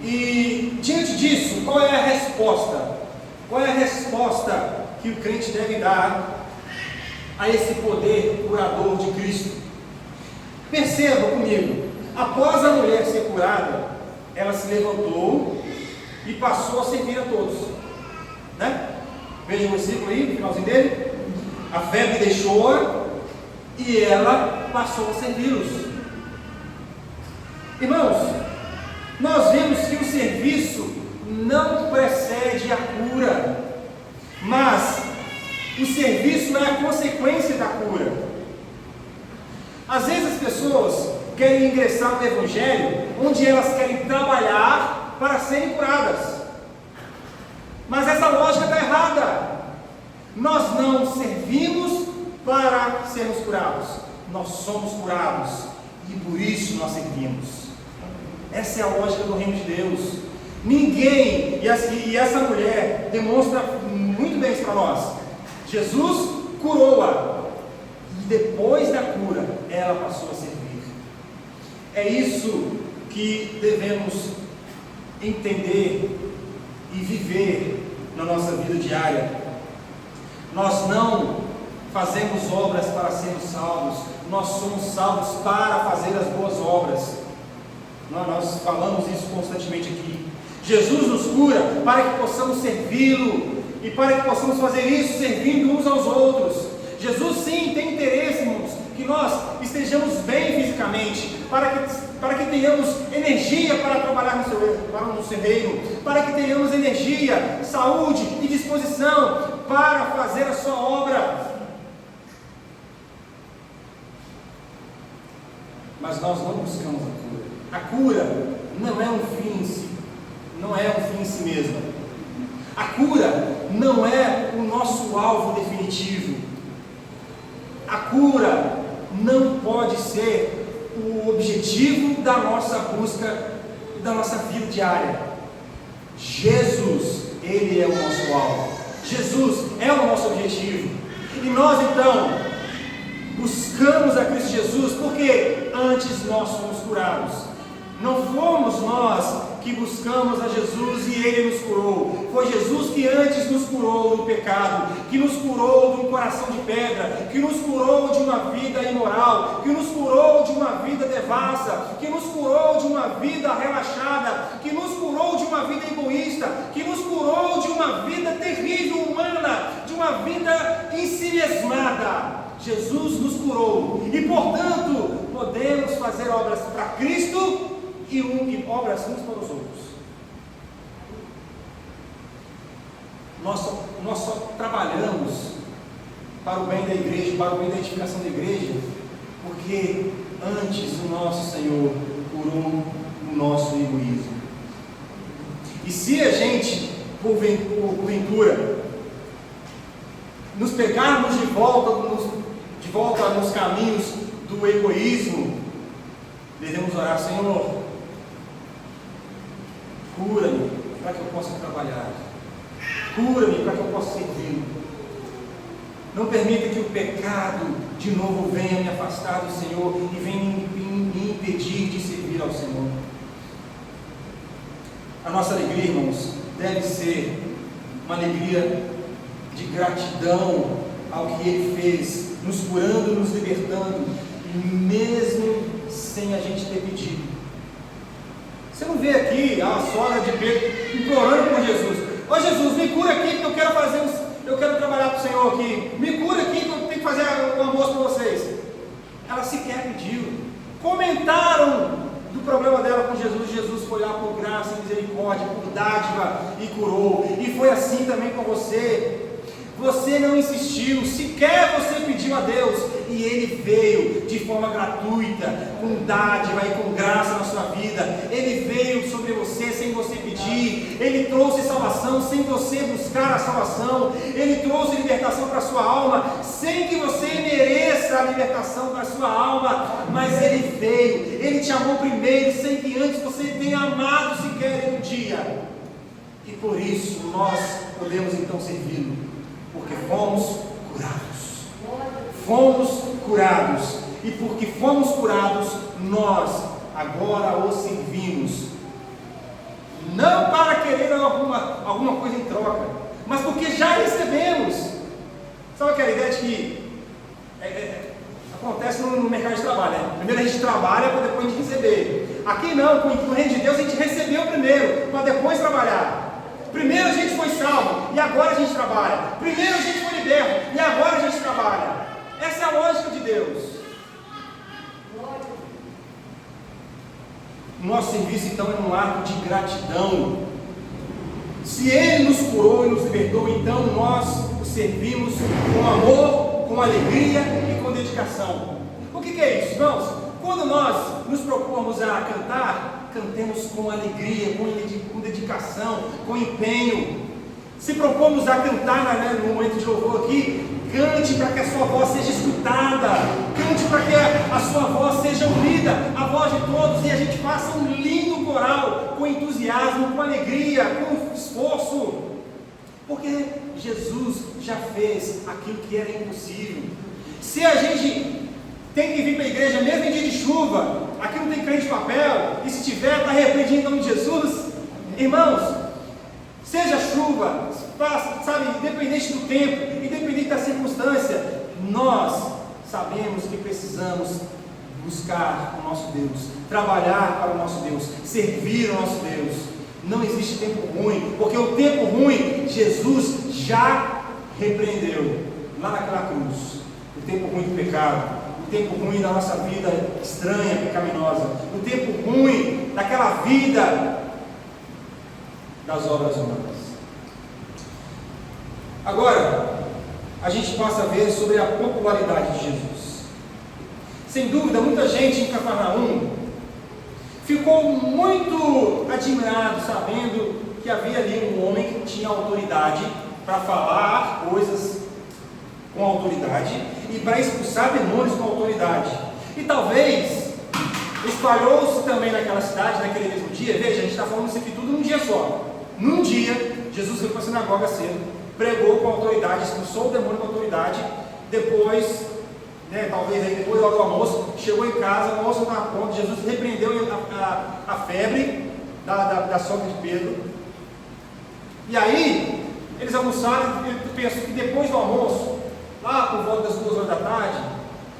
E diante disso, qual é a resposta? Qual é a resposta que o crente deve dar a esse poder curador de Cristo? Perceba comigo, após a mulher ser curada, ela se levantou e passou a servir a todos, né? Veja o versículo aí, no finalzinho dele. A febre deixou-a e ela passou a servi-los. Irmãos, nós vemos que o serviço não precede a cura, mas o serviço é a consequência da cura. Às vezes as pessoas querem ingressar no Evangelho, onde elas querem trabalhar para serem curadas, mas essa lógica está errada. Nós não servimos para sermos curados, nós somos curados e por isso nós servimos. Essa é a lógica do reino de Deus. Ninguém, e essa mulher demonstra muito bem isso para nós. Jesus curou-a e depois da cura ela passou a servir. É isso que devemos entender e viver na nossa vida diária. Nós não fazemos obras para sermos salvos, nós somos salvos para fazer as boas obras. Nós falamos isso constantemente aqui. Jesus nos cura para que possamos servi-lo e para que possamos fazer isso servindo uns aos outros. Jesus sim tem interesse, irmãos, que nós estejamos bem fisicamente, para que tenhamos energia para trabalhar no seu reino, para que tenhamos energia, saúde e disposição para fazer a sua obra. Mas nós não buscamos a cura. A cura não é um fim em si, não é um fim em si mesmo. A cura não é o nosso alvo definitivo. A cura não pode ser o objetivo da nossa busca, da nossa vida diária. Jesus, Ele é o nosso alvo. Jesus é o nosso objetivo. E nós então buscamos a Cristo Jesus porque antes nós fomos curados. Não fomos nós que buscamos a Jesus e Ele nos curou. Foi Jesus que antes nos curou do pecado, que nos curou de um coração de pedra, que nos curou de uma vida imoral, que nos curou de uma vida devassa, que nos curou de uma vida relaxada, que nos curou de uma vida egoísta, que nos curou de uma vida terrível humana, de uma vida ensimesmada. Jesus nos curou e, portanto, podemos fazer obras para Cristo e obras uns para os outros. Nós só trabalhamos para o bem da igreja, para o bem da edificação da igreja, porque antes o nosso Senhor curou o nosso egoísmo. E se a gente, porventura, nos pegarmos de volta nos caminhos do egoísmo, devemos orar: Senhor, cura-me para que eu possa trabalhar, cura-me para que eu possa servir. Não permita que o pecado de novo venha me afastar do Senhor e venha me impedir de servir ao Senhor. A nossa alegria, irmãos, deve ser uma alegria de gratidão ao que Ele fez, nos curando, nos libertando, mesmo sem a gente ter pedido. Você não vê aqui a sogra de Pedro implorando por Jesus: ó Jesus, me cura aqui que eu quero trabalhar para o Senhor aqui, me cura aqui que eu tenho que fazer o almoço para vocês. Ela sequer pediu. Comentaram do problema dela com Jesus. Jesus foi lá por graça e misericórdia, por dádiva, e curou. E foi assim também com você. Você não insistiu, sequer você pediu a Deus, e Ele veio de forma gratuita, com dádiva e com graça na sua vida. Ele veio sobre você sem você pedir. Ele trouxe salvação sem você buscar a salvação. Ele trouxe libertação para a sua alma sem que você mereça a libertação para a sua alma, mas Ele veio. Ele te amou primeiro, sem que antes você tenha amado sequer um dia. E por isso nós podemos então servi-lo, porque fomos curados. Fomos curados. E porque fomos curados, nós agora o servimos. Não para querer alguma coisa em troca, mas porque já recebemos. Sabe aquela ideia de que acontece no mercado de trabalho, né? Primeiro a gente trabalha para depois a gente receber. Aqui não, com o reino de Deus a gente recebeu primeiro, para depois trabalhar. Primeiro a gente foi salvo, e agora a gente trabalha. Primeiro a gente foi liberto, e agora a gente trabalha. Essa é a lógica de Deus. O nosso serviço então é um ato de gratidão. Se Ele nos curou e nos libertou, então nós o servimos com amor, com alegria e com dedicação. O que é isso, irmãos? Quando nós nos propomos a cantar, cantemos com alegria, com dedicação, com empenho. Se propomos a cantar no momento de louvor aqui, cante para que a sua voz seja escutada, cante para que a sua voz seja ouvida, a voz de todos, e a gente faça um lindo coral, com entusiasmo, com alegria, com esforço, porque Jesus já fez aquilo que era impossível. Se a gente tem que vir para a igreja mesmo em dia de chuva, aqui não tem crente de papel, e se tiver, está repreendido em nome de Jesus. Irmãos, seja chuva, sabe, independente do tempo, independente da circunstância, nós sabemos que precisamos buscar o nosso Deus, trabalhar para o nosso Deus, servir o nosso Deus. Não existe tempo ruim, porque o tempo ruim Jesus já repreendeu lá naquela cruz. O tempo ruim do pecado, o tempo ruim da nossa vida estranha, pecaminosa, o tempo ruim daquela vida das obras humanas. Agora, a gente passa a ver sobre a popularidade de Jesus. Sem dúvida, muita gente em Cafarnaum ficou muito admirado, sabendo que havia ali um homem que tinha autoridade para falar coisas com autoridade e para expulsar demônios com autoridade. E talvez espalhou-se também naquela cidade, naquele mesmo dia. Veja, a gente está falando isso aqui tudo num dia só. Num dia, Jesus veio para a sinagoga cedo, pregou com autoridade, expulsou o demônio com autoridade. Depois, talvez aí depois do almoço, chegou em casa, o almoço não estava pronto, Jesus repreendeu a febre da sogra de Pedro. E aí, eles almoçaram, eu penso que depois do almoço, lá por volta das 2 horas da tarde,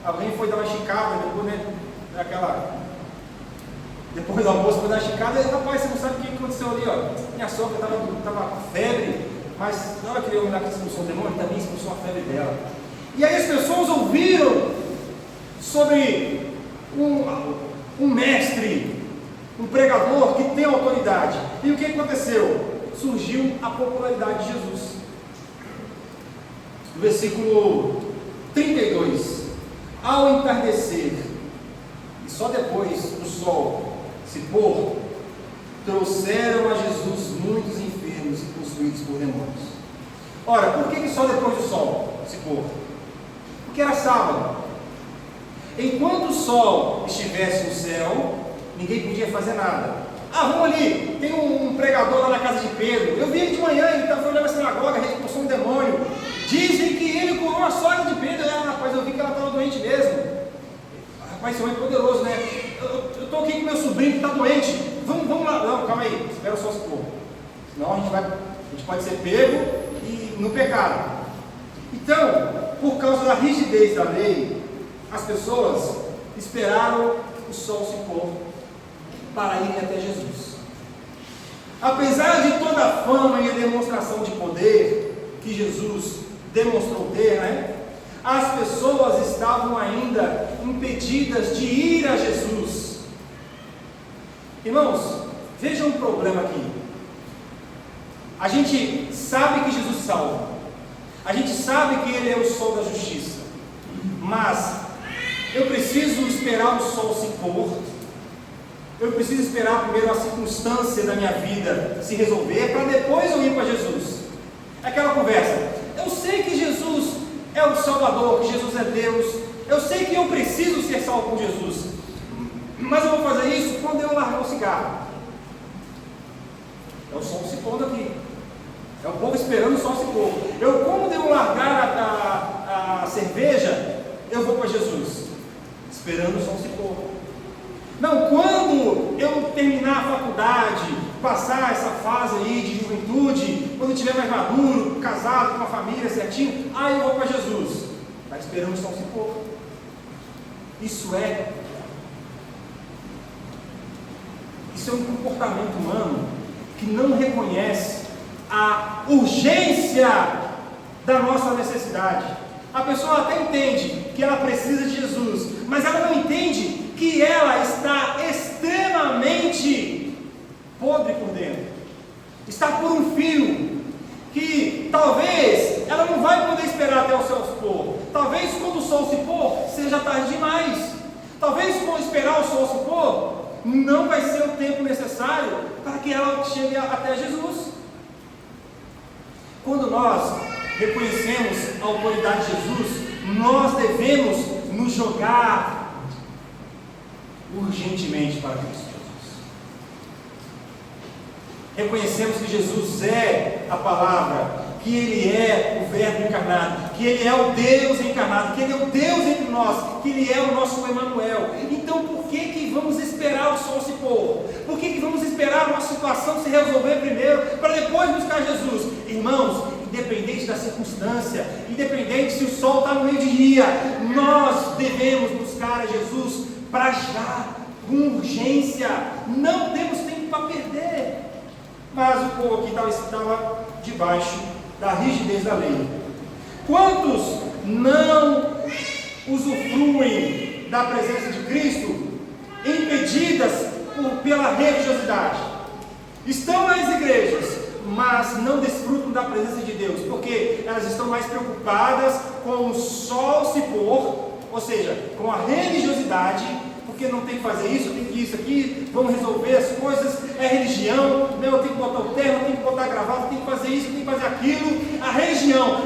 alguém foi dar uma esticada, depois do almoço foi dar uma esticada, e rapaz, você não sabe o que aconteceu ali, ó. Minha sogra estava com febre, mas na hora que eu olhar que expulsou o demônio, também expulsou a febre dela. E aí as pessoas ouviram sobre um mestre, um pregador que tem autoridade. E o que aconteceu? Surgiu a popularidade de Jesus. No versículo 32, ao entardecer, e só depois do sol se pôr, trouxeram a Jesus muitos enfermos e possuídos por demônios. Ora, por que só depois do sol se pôr? Porque era sábado. Enquanto o sol estivesse no céu, ninguém podia fazer nada. Vamos ali, tem um pregador lá na casa de Pedro. Eu vi ele de manhã, ele foi olhando na sinagoga, expulsou um demônio. Dizem que ele curou a sogra de Pedro. Rapaz, eu vi que ela estava doente mesmo. Rapaz, esse homem é poderoso, né? Eu estou aqui com meu sobrinho que está doente. Vamos lá. Não, calma aí, espera o sol se pôr. Senão a gente pode ser pego e no pecado. Então, por causa da rigidez da lei, as pessoas esperaram o sol se pôr para irem até Jesus. Apesar de toda a fama e a demonstração de poder que Jesus demonstrou ter, as pessoas estavam ainda impedidas de ir a Jesus. Irmãos, veja um problema aqui. A gente sabe que Jesus salva, a gente sabe que Ele é o sol da justiça, mas esperar o sol se pôr, eu preciso esperar primeiro a circunstância da minha vida se resolver, para depois eu ir para Jesus. Aquela conversa, eu sei que Jesus é o Salvador, que Jesus é Deus, eu sei que eu preciso ser salvo por Jesus, mas eu vou fazer isso quando eu largar o cigarro. É o sol se pondo aqui, é o povo esperando o sol se pôr. Quando eu largar a cerveja, eu vou para Jesus, esperando o sol se pôr. Não, quando eu terminar a faculdade, passar essa fase aí de juventude, quando eu estiver mais maduro, casado, com uma família certinho, aí eu vou para Jesus. Está esperando o sol se pôr. Isso é um comportamento humano que não reconhece a urgência da nossa necessidade. A pessoa até entende que ela precisa de Jesus, mas ela não entende que ela está extremamente podre por dentro, está por um fio, que talvez ela não vai poder esperar até o sol se pôr, talvez quando o sol se pôr, seja tarde demais, talvez quando esperar o sol se pôr, não vai ser o tempo necessário para que ela chegue até Jesus. Quando nós reconhecemos a autoridade de Jesus, nós devemos nos jogar urgentemente para Cristo Jesus. Reconhecemos que Jesus é a palavra, que Ele é o Verbo encarnado, que Ele é o Deus encarnado, que Ele é o Deus entre nós, que Ele é o nosso Emmanuel. Então por que vamos esperar o sol se pôr? Por que vamos esperar uma situação se resolver primeiro, para depois buscar Jesus? Irmãos, independente da circunstância, independente se o sol está no meio de dia, nós devemos buscar a Jesus para já, com urgência. Não temos tempo para perder. Mas o povo aqui estava debaixo da rigidez da lei. Quantos não usufruem da presença de Cristo, impedidas pela religiosidade? Estão nas igrejas, mas não desfrutam da presença de Deus, porque elas estão mais preocupadas com o sol se pôr, ou seja, com a religiosidade, porque não tem que fazer isso, tem que isso aqui, vamos resolver as coisas, é religião, não, eu tenho que botar o terno, eu tenho que botar a gravata, tem que fazer isso, tem que fazer aquilo, a religião,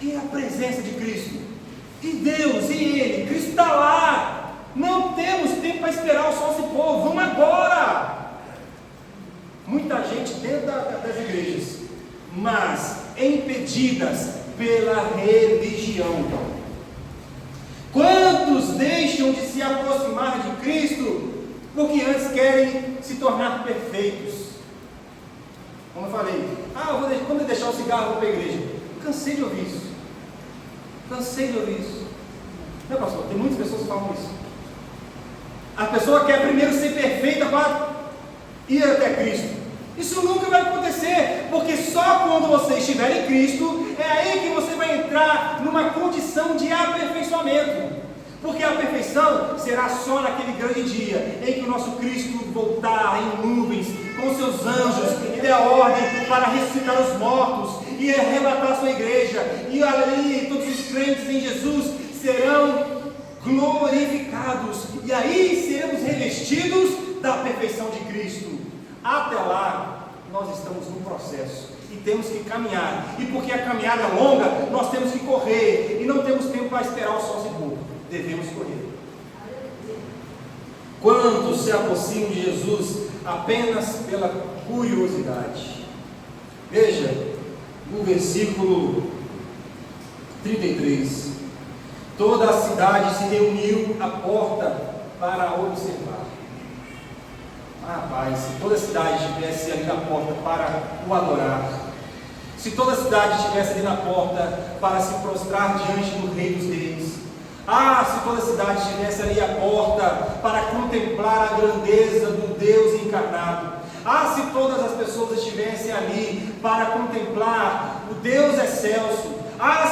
e a presença de Cristo, e Deus, e Ele, Cristo está lá, não temos tempo para esperar o sol se pôr, vamos agora. Muita gente dentro das igrejas, mas impedidas pela religião. Quantos deixam de se aproximar de Cristo porque antes querem se tornar perfeitos? Como eu falei, quando eu deixar o cigarro, eu vou para a igreja. Cansei de ouvir isso. Não, pastor, tem muitas pessoas que falam isso. A pessoa quer primeiro ser perfeita para ir até Cristo. Isso nunca vai acontecer, porque só quando você estiver em Cristo, é aí que você vai entrar numa condição de aperfeiçoamento, porque a perfeição será só naquele grande dia, em que o nosso Cristo voltar em nuvens, com seus anjos, e der a ordem para ressuscitar os mortos, e arrebatar a sua igreja, e ali todos os crentes em Jesus serão glorificados, e aí seremos revestidos da perfeição de Cristo. Até lá, nós estamos num processo e temos que caminhar, e porque a caminhada é longa, nós temos que correr, e não temos tempo para esperar o sol se pôr, devemos correr. Quantos se aproximam de Jesus apenas pela curiosidade? Veja, no versículo 33, toda a cidade se reuniu à porta para observar. Rapaz, se toda a cidade estivesse ali na porta para o adorar, se toda a cidade estivesse ali na porta para se prostrar diante do Rei dos Reis, se toda a cidade estivesse ali à porta para contemplar a grandeza do Deus encarnado, se todas as pessoas estivessem ali para contemplar o Deus excelso,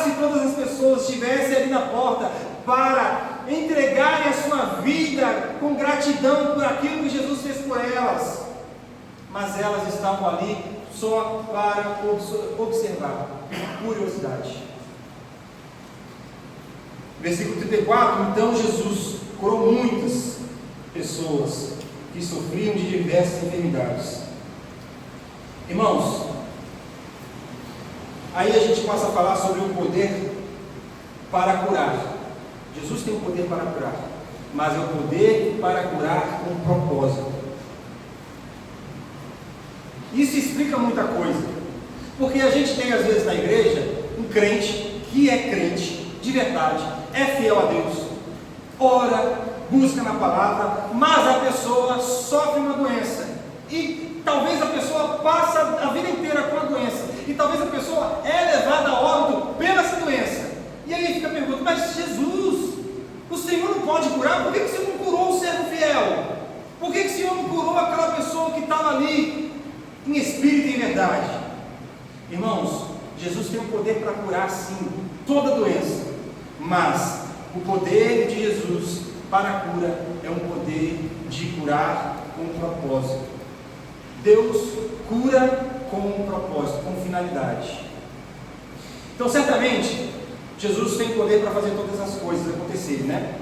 se todas as pessoas estivessem ali na porta para entregarem a sua vida com gratidão por aquilo que Jesus fez por elas, mas elas estavam ali só para observar, curiosidade. Versículo 34, então Jesus curou muitas pessoas que sofriam de diversas enfermidades. Irmãos, aí a gente passa a falar sobre o poder para curar. Jesus tem o poder para curar, mas é o poder para curar com propósito. Isso explica muita coisa, porque a gente tem às vezes na igreja um crente que é crente de verdade, é fiel a Deus, ora, busca na palavra, mas a pessoa sofre uma doença, e talvez a pessoa passa a vida inteira com a doença, e talvez a pessoa é levada a óbito pela essa doença, e aí fica a pergunta, mas Jesus, o Senhor não pode curar? Por que o Senhor não curou o servo fiel? Por que o Senhor não curou aquela pessoa que estava ali em espírito e em verdade? Irmãos, Jesus tem o poder para curar sim toda doença, mas o poder de Jesus para a cura é um poder de curar com um propósito. Deus cura com um propósito, com finalidade. Então certamente Jesus tem poder para fazer todas as coisas acontecerem, né?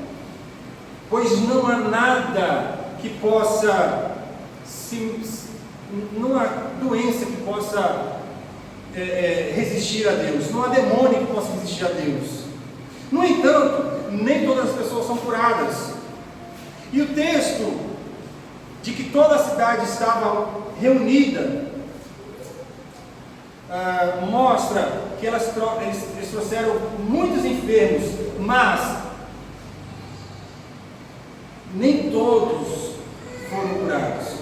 Pois não há nada que possa não há doença que possa resistir a Deus, não há demônio que possa resistir a Deus. No entanto, nem todas as pessoas são curadas. E o texto de que toda a cidade estava reunida mostra que eles trouxeram muitos enfermos, mas nem todos foram curados.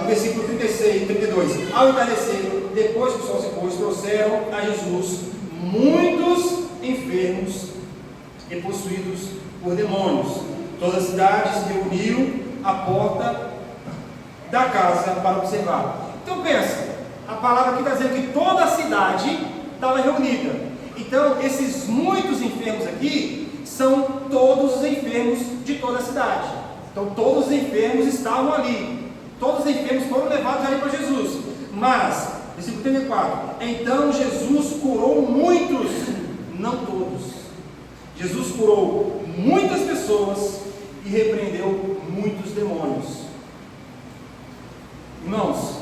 No versículo 36 e 32, ao entardecer, depois que o sol se pôs, trouxeram a Jesus muitos enfermos e possuídos por demônios. Toda a cidade se reuniu à porta da casa para observar. Então pensa, a palavra aqui está dizendo que toda a cidade estava reunida. Então esses muitos enfermos aqui são todos os enfermos de toda a cidade. Então todos os enfermos estavam ali. Todos os enfermos foram levados ali para Jesus. Mas, versículo 34, então Jesus curou muitos, não todos. Jesus curou muitas pessoas e repreendeu muitos demônios. Irmãos,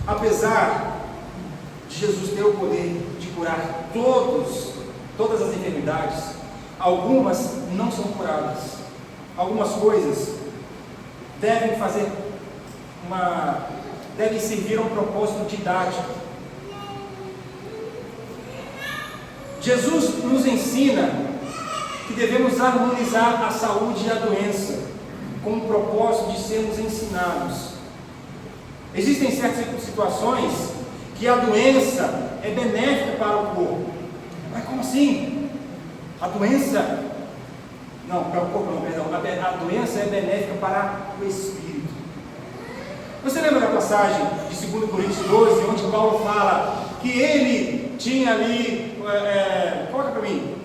apesar de Jesus ter o poder de curar todas as enfermidades, algumas não são curadas. Algumas coisas devem servir a um propósito didático. Jesus nos ensina que devemos harmonizar a saúde e a doença, com o propósito de sermos ensinados. Existem certas situações que a doença é benéfica para o corpo. Mas como assim? A doença... Não, para o corpo não, perdão. A doença é benéfica para o espírito. Você lembra da passagem de 2 Coríntios 12, onde Paulo fala que ele tinha ali... coloca para mim.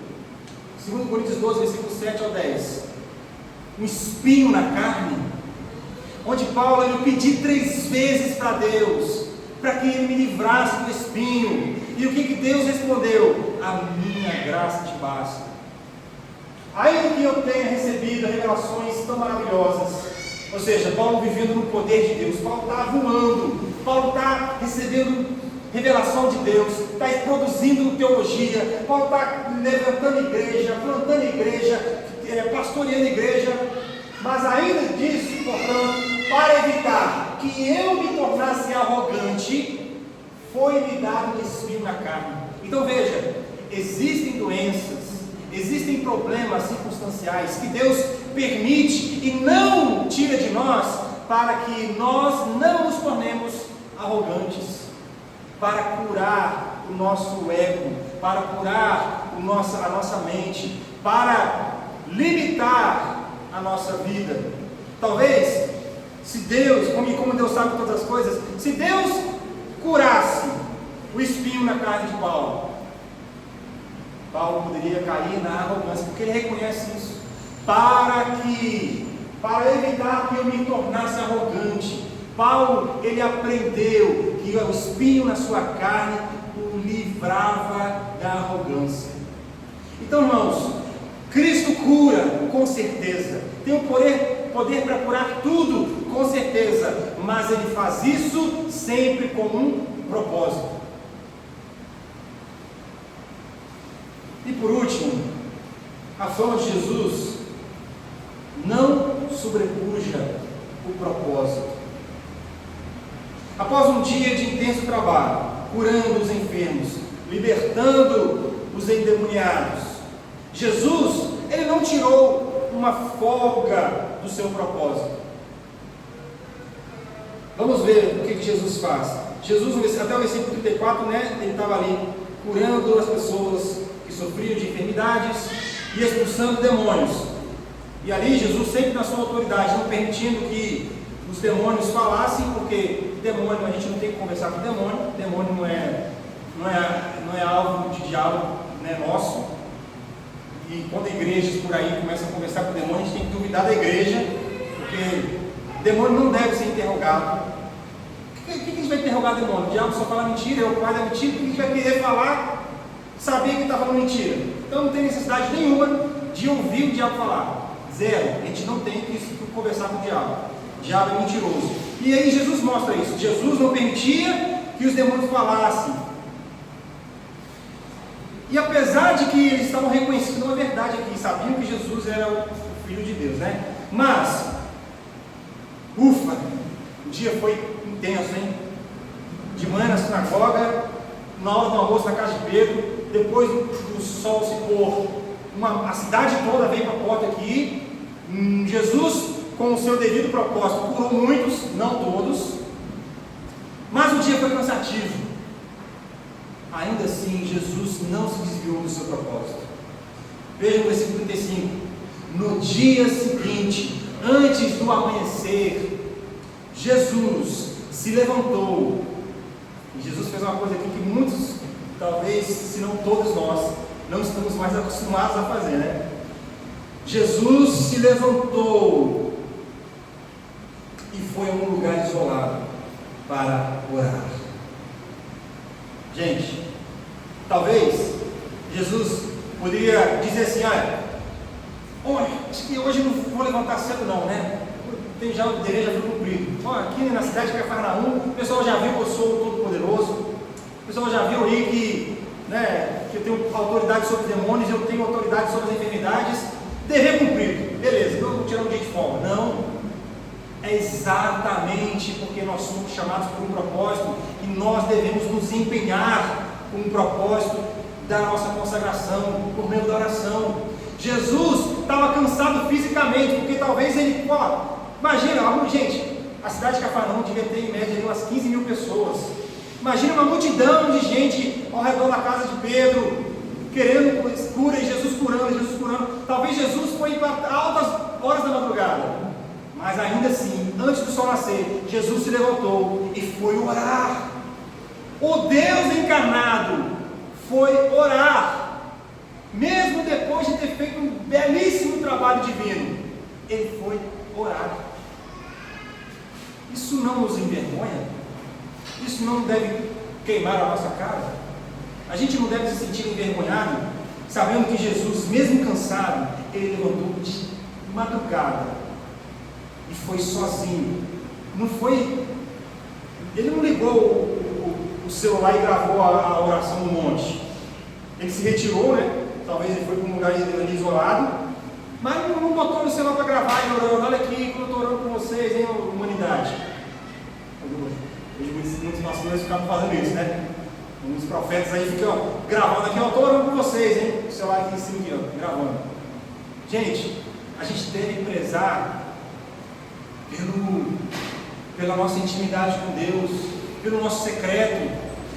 2 Coríntios 12, versículos 7 ao 10. Um espinho na carne. Onde Paulo ele pediu 3 vezes para Deus, para que ele me livrasse do espinho. E o que Deus respondeu? A minha graça te basta. Ainda que eu tenha recebido revelações tão maravilhosas, ou seja, Paulo vivendo no poder de Deus, Paulo está voando, Paulo está recebendo revelação de Deus, está produzindo teologia, Paulo está levantando igreja, plantando igreja, pastoreando igreja, mas ainda disso, portanto, para evitar que eu me tornasse arrogante, foi-me dado um espinho na carne. Então veja, existem doenças, existem problemas circunstanciais que Deus permite e não tira de nós, para que nós não nos tornemos arrogantes, para curar o nosso ego, para curar a nossa mente, para limitar a nossa vida. Talvez, se Deus, como Deus sabe todas as coisas, se Deus curasse o espinho na carne de Paulo poderia cair na arrogância, porque ele reconhece isso, para evitar que eu me tornasse arrogante. Paulo, ele aprendeu que o espinho na sua carne o livrava da arrogância. Então, irmãos, Cristo cura, com certeza. Tem o poder para curar tudo, com certeza. Mas Ele faz isso sempre com um propósito. E por último, a fama de Jesus não sobrepuja o propósito. Após um dia de intenso trabalho, curando os enfermos, libertando os endemoniados, Jesus, Ele não tirou uma folga do seu propósito. Vamos ver o que Jesus faz. Jesus, até o versículo 34, ele estava ali curando as pessoas que sofriam de enfermidades e expulsando demônios. E ali Jesus sempre na sua autoridade, não permitindo que os demônios falassem, porque demônio, a gente não tem que conversar com demônio. Demônio não é alvo de diálogo, nosso. E quando igrejas por aí começam a conversar com demônio, a gente tem que duvidar da igreja, porque demônio não deve ser interrogado. O que a gente vai interrogar demônio? O diabo só fala mentira, é o pai da mentira. O que a gente vai querer falar? Saber que está falando mentira. Então não tem necessidade nenhuma de ouvir o diabo falar. Zero. A gente não tem que conversar com o diabo. O diabo é mentiroso. E aí Jesus mostra isso. Jesus não permitia que os demônios falassem. E apesar de que eles estavam reconhecendo uma verdade aqui, sabiam que Jesus era o Filho de Deus, Mas, ufa, o dia foi intenso, De manhã na sinagoga, na hora do almoço na casa de Pedro, depois do sol se pôr, a cidade toda veio para a porta aqui. Jesus, com o seu devido propósito, curou muitos, não todos, mas o dia foi cansativo. Ainda assim, Jesus não se desviou do seu propósito. Veja o versículo 35. No dia seguinte, antes do amanhecer, Jesus se levantou. E Jesus fez uma coisa aqui que muitos, talvez, se não todos nós, não estamos mais acostumados a fazer, Jesus se levantou e foi a um lugar isolado para orar. Gente, talvez Jesus poderia dizer assim: acho que hoje não vou levantar cedo não, Tem já o dever já foi cumprido. Aqui na cidade de Cafarnaum, o pessoal já viu que eu sou o Todo-Poderoso. O pessoal já viu aí que eu tenho autoridade sobre os demônios, eu tenho autoridade sobre as enfermidades. Dever cumprido. Beleza, não vou tirar um dia de folga. Não. É exatamente porque nós somos chamados por um propósito e nós devemos nos empenhar com um propósito da nossa consagração, por meio da oração. Jesus estava cansado fisicamente, porque talvez ele, imagina, gente, a cidade de Cafarnaum devia ter em média umas 15 mil pessoas. Imagina uma multidão de gente ao redor da casa de Pedro, querendo cura, e Jesus curando. Talvez Jesus foi para altas horas da madrugada. Mas ainda assim, antes do sol nascer, Jesus se levantou e foi orar. O Deus encarnado foi orar. Mesmo depois de ter feito um belíssimo trabalho divino, Ele foi orar. Isso não nos envergonha? Isso não deve queimar a nossa cara? A gente não deve se sentir envergonhado, sabendo que Jesus, mesmo cansado, Ele levantou de madrugada e foi sozinho. Ele não ligou o celular e gravou a oração no monte. Ele se retirou, talvez ele foi para um lugar ali isolado, mas não botou no celular para gravar e orando. Olha aqui, como eu estou orando com vocês, humanidade. Hoje muitos pastores ficavam fazendo isso, Uns profetas aí ficam gravando aqui, estou orando com vocês, o celular aqui em cima, aqui, gravando. Gente, a gente deve prezar pela nossa intimidade com Deus, pelo nosso secreto.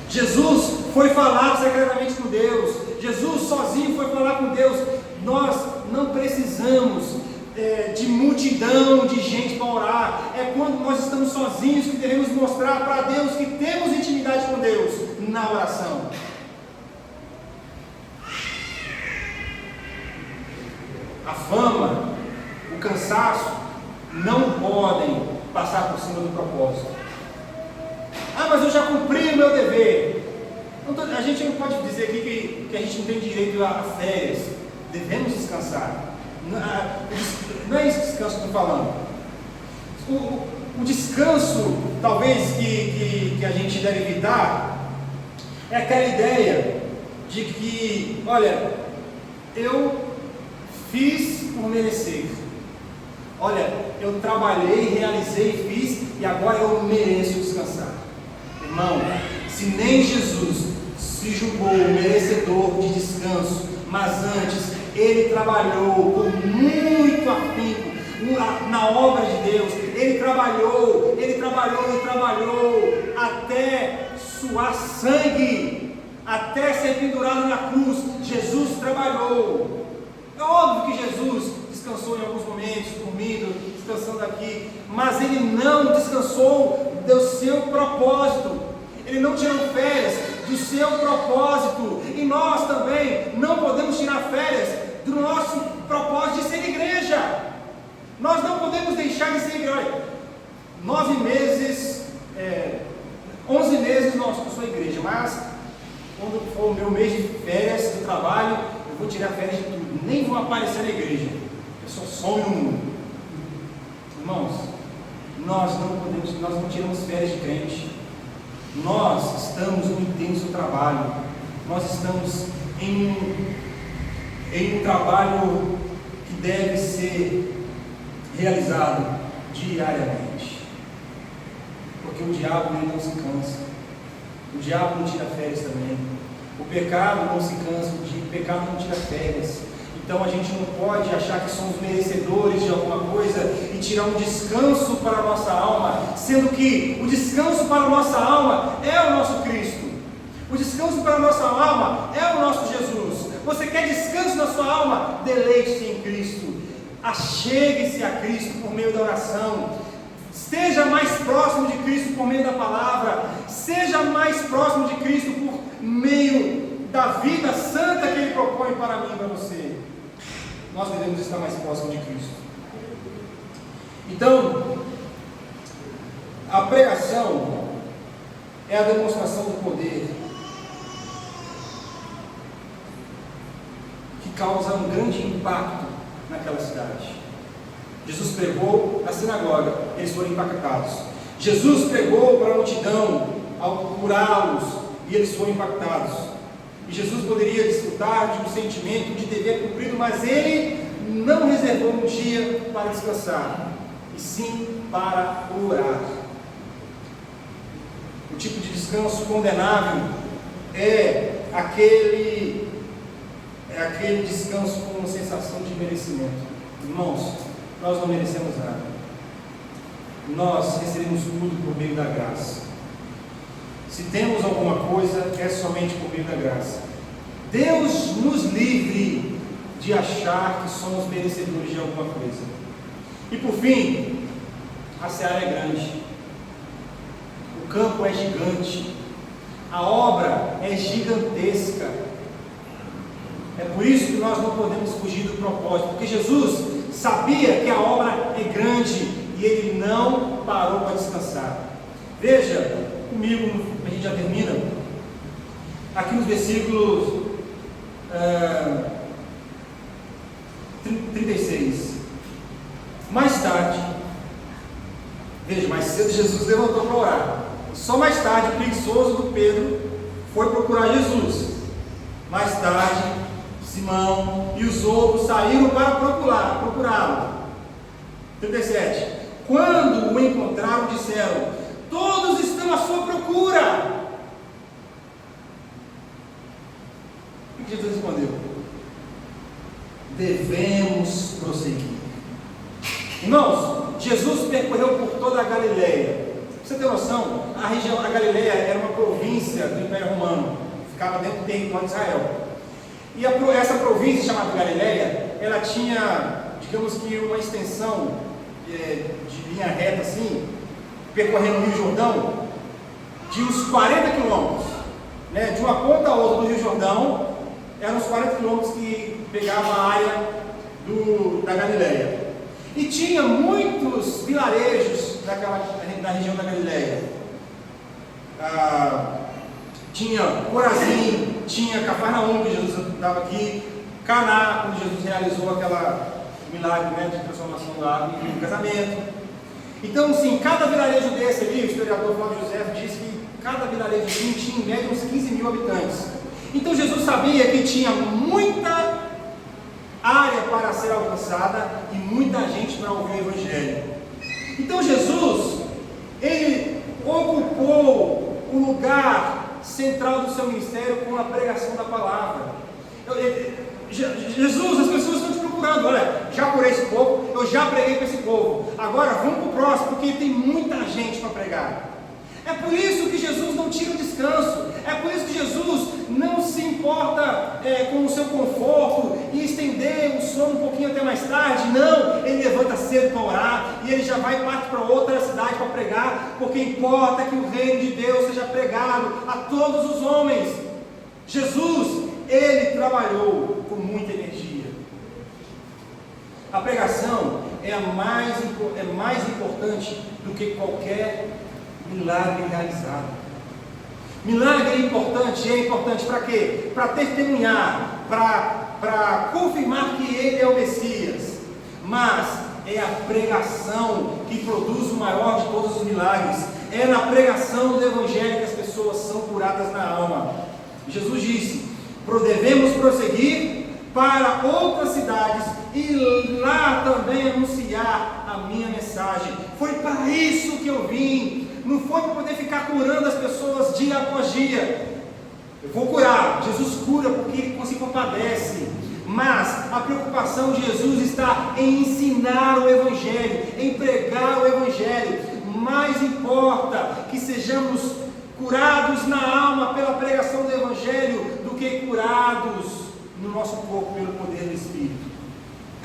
Jesus foi falar secretamente com Deus. Jesus sozinho foi falar com Deus. Nós não precisamos de multidão de gente para orar. É quando nós estamos sozinhos que devemos mostrar para Deus que temos intimidade com Deus na oração. A fama, o cansaço não podem passar por cima do propósito. Mas eu já cumpri o meu dever. A gente não pode dizer aqui que a gente não tem direito a férias. Devemos descansar. Não é esse descanso que eu estou falando. O descanso, talvez, que a gente deve evitar, é aquela ideia de que, olha, eu fiz por merecer. Olha, eu trabalhei, realizei, fiz, e agora eu mereço descansar. Irmão, se nem Jesus se julgou merecedor de descanso, mas antes ele trabalhou com muito afinco na obra de Deus, ele trabalhou até suar sangue, até ser pendurado na cruz. Jesus trabalhou. É óbvio que Jesus descansou em alguns momentos, dormindo, descansando aqui, mas ele não descansou do seu propósito, ele não tirou férias do seu propósito, e nós também não podemos tirar férias do nosso propósito de ser igreja. Nós não podemos deixar de ser igreja. 9 meses, 11 meses eu sou igreja, mas quando for o meu mês de férias do trabalho, eu vou tirar férias de tudo, nem vou aparecer na igreja, eu só some no mundo. Irmãos, nós não tiramos férias de crente. Nós estamos no intenso trabalho, nós estamos em um trabalho que deve ser realizado diariamente, porque o diabo ele não se cansa, o diabo não tira férias também, o pecado não se cansa, o pecado não tira férias. Então a gente não pode achar que somos merecedores de alguma coisa e tirar um descanso para a nossa alma, sendo que o descanso para a nossa alma é o nosso Cristo, o descanso para a nossa alma é o nosso Jesus. Você quer descanso na sua alma? Deleite-se em Cristo, achegue-se a Cristo por meio da oração, esteja mais próximo de Cristo por meio da palavra, seja mais próximo de Cristo por meio da vida santa que Ele propõe para mim e para você. Nós devemos estar mais próximos de Cristo. Então, a pregação é a demonstração do poder que causa um grande impacto naquela cidade. Jesus pregou na sinagoga, eles foram impactados. Jesus pregou para a multidão ao curá-los e eles foram impactados. E Jesus poderia desfrutar de um sentimento de dever cumprido, mas ele não reservou um dia para descansar, e sim para orar. O tipo de descanso condenável é aquele descanso com uma sensação de merecimento. Irmãos, nós não merecemos nada, nós recebemos tudo por meio da graça. Se temos alguma coisa, é somente por meio da graça. Deus nos livre de achar que somos merecedores de alguma coisa. E por fim, a seara é grande, o campo é gigante, a obra é gigantesca. É por isso que nós não podemos fugir do propósito, porque Jesus sabia que a obra é grande e ele não parou para descansar. Veja comigo, a gente já termina, aqui nos versículos 36. Mais tarde, veja, mais cedo Jesus levantou para orar. Só mais tarde, o preguiçoso do Pedro foi procurar Jesus. Mais tarde, Simão e os outros saíram para procurá-lo. 37. Quando o encontraram, disseram: todos estão à sua procura. O que Jesus respondeu? Devemos prosseguir. Irmãos, Jesus percorreu por toda a Galileia. Pra você ter noção, a região da Galileia era uma província do Império Romano, ficava dentro do território de Israel. E essa província chamada Galileia, ela tinha, digamos que uma extensão de linha reta assim, percorrendo o Rio Jordão, de uns 40 quilômetros, né? De uma ponta a outra do Rio Jordão, eram uns 40 quilômetros que pegava a área da Galileia. E tinha muitos vilarejos na região da Galileia. Tinha Corazim, tinha Cafarnaum, que Jesus estava aqui, Caná, quando Jesus realizou aquela milagre, né, de transformação da água em casamento. Então, sim, cada vilarejo desse ali, o historiador Flávio José diz que cada vilarejo tinha em média uns 15 mil habitantes. Então Jesus sabia que tinha muita área para ser alcançada e muita gente para ouvir o Evangelho. Então Jesus, ele ocupou o lugar central do seu ministério com a pregação da palavra. Jesus, as pessoas estão te procurando. Olha, já curei esse povo, eu já preguei para esse povo, agora vamos para o próximo, porque tem muita gente para pregar. É por isso que Jesus não tira o descanso, é por isso que Jesus não se importa com o seu conforto e estender o sono um pouquinho até mais tarde. Não, ele levanta cedo para orar e ele já vai partir para outra cidade para pregar, porque importa que o reino de Deus seja pregado a todos os homens. Jesus, ele trabalhou com muita energia. A pregação é mais importante do que qualquer milagre realizado. Milagre é importante para quê? Para testemunhar, para confirmar que ele é o Messias. Mas é a pregação que produz o maior de todos os milagres. É na pregação do Evangelho que as pessoas são curadas na alma. Jesus disse: devemos prosseguir para outras cidades e lá também anunciar a minha mensagem. Foi para isso que eu vim. Não foi para poder ficar curando as pessoas dia após dia. Eu vou curar, Jesus cura porque ele se compadece. Mas a preocupação de Jesus está em ensinar o Evangelho, em pregar o Evangelho. Mais importa que sejamos curados na alma pela pregação do Evangelho do que curados no nosso corpo pelo poder do Espírito.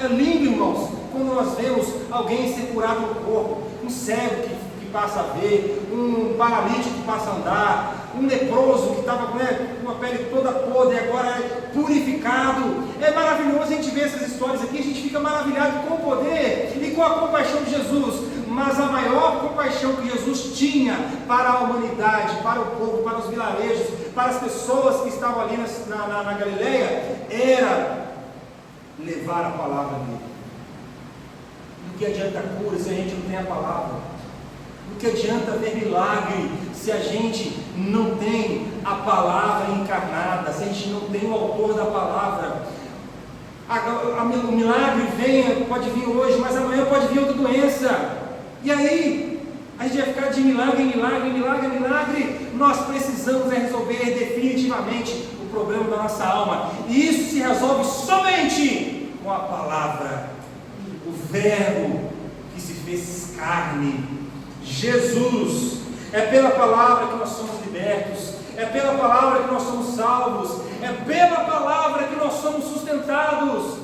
É lindo, irmãos, quando nós vemos alguém ser curado no corpo, um cego que passa a ver, um paralítico que passa a andar, um leproso que estava com a pele toda podre e agora é purificado. É maravilhoso a gente ver essas histórias aqui, a gente fica maravilhado com o poder e com a compaixão de Jesus. Mas a maior compaixão que Jesus tinha para a humanidade, para o povo, para os vilarejos, para as pessoas que estavam ali na Galileia, era levar a palavra dele. Do que adianta a cura se a gente não tem a palavra? Do que adianta ver milagre se a gente não tem a palavra encarnada, se a gente não tem o autor da palavra? O milagre pode vir hoje, mas amanhã pode vir outra doença. E aí, a gente vai ficar de milagre em milagre, milagre em milagre. Nós precisamos resolver definitivamente o problema da nossa alma. E isso se resolve somente com a palavra, o Verbo que se fez carne. Jesus. É pela palavra que nós somos libertos, é pela palavra que nós somos salvos, é pela palavra que nós somos sustentados.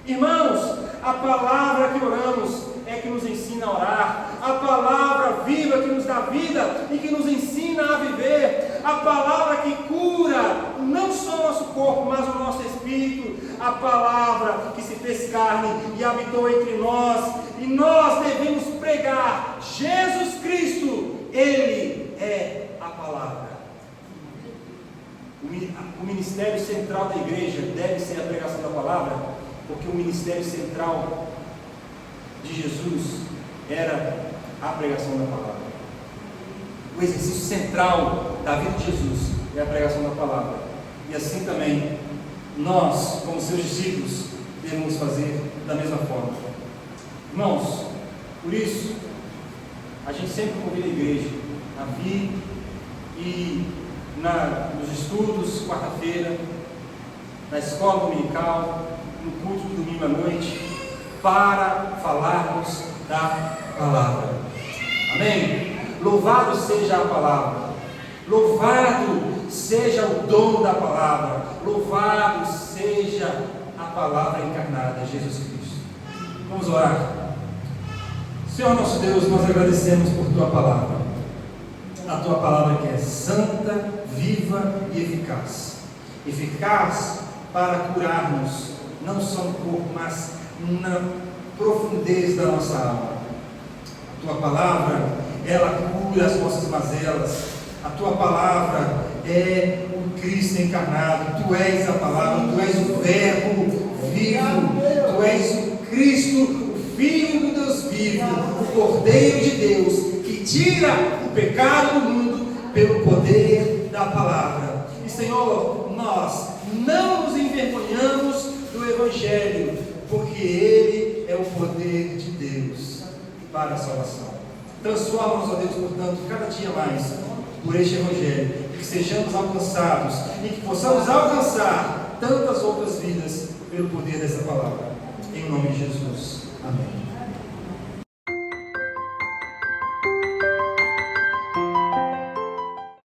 Irmãos, a palavra que oramos é que nos ensina a orar, a palavra viva que nos dá vida e que nos ensina a viver, a palavra que cura não só o nosso corpo, mas o nosso espírito, a palavra que se fez carne e habitou entre nós, e nós devemos pregar Jesus Cristo, Ele é a palavra. O ministério central da igreja deve ser a pregação da palavra, porque o ministério central de Jesus era a pregação da palavra. O exercício central da vida de Jesus é a pregação da palavra. E assim também nós, como seus discípulos, devemos fazer da mesma forma. Irmãos, por isso a gente sempre convida a igreja a vir e nos estudos, quarta-feira, na escola dominical, no culto de domingo à noite, para falarmos da palavra. Amém? Louvado seja a palavra, louvado seja o dono da palavra, louvado seja a palavra encarnada, Jesus Cristo. Vamos orar. Senhor nosso Deus, nós agradecemos por Tua palavra, a Tua palavra que é santa, viva e eficaz. Eficaz para curar-nos, não só no corpo, mas na profundeza da nossa alma. A Tua palavra, ela cura as nossas mazelas. A Tua palavra é o Cristo encarnado. Tu és a palavra, tu és o verbo vivo, tu és o Cristo, o Filho do Deus vivo, o Cordeiro de Deus, que tira o pecado do mundo pelo poder da palavra. E Senhor, nós não nos envergonhamos do Evangelho, porque ele é o poder de Deus para a salvação. Transforma-nos, ó Deus, portanto, cada dia mais por este Evangelho, e que sejamos alcançados e que possamos alcançar tantas outras vidas pelo poder dessa palavra. Em nome de Jesus. Amém.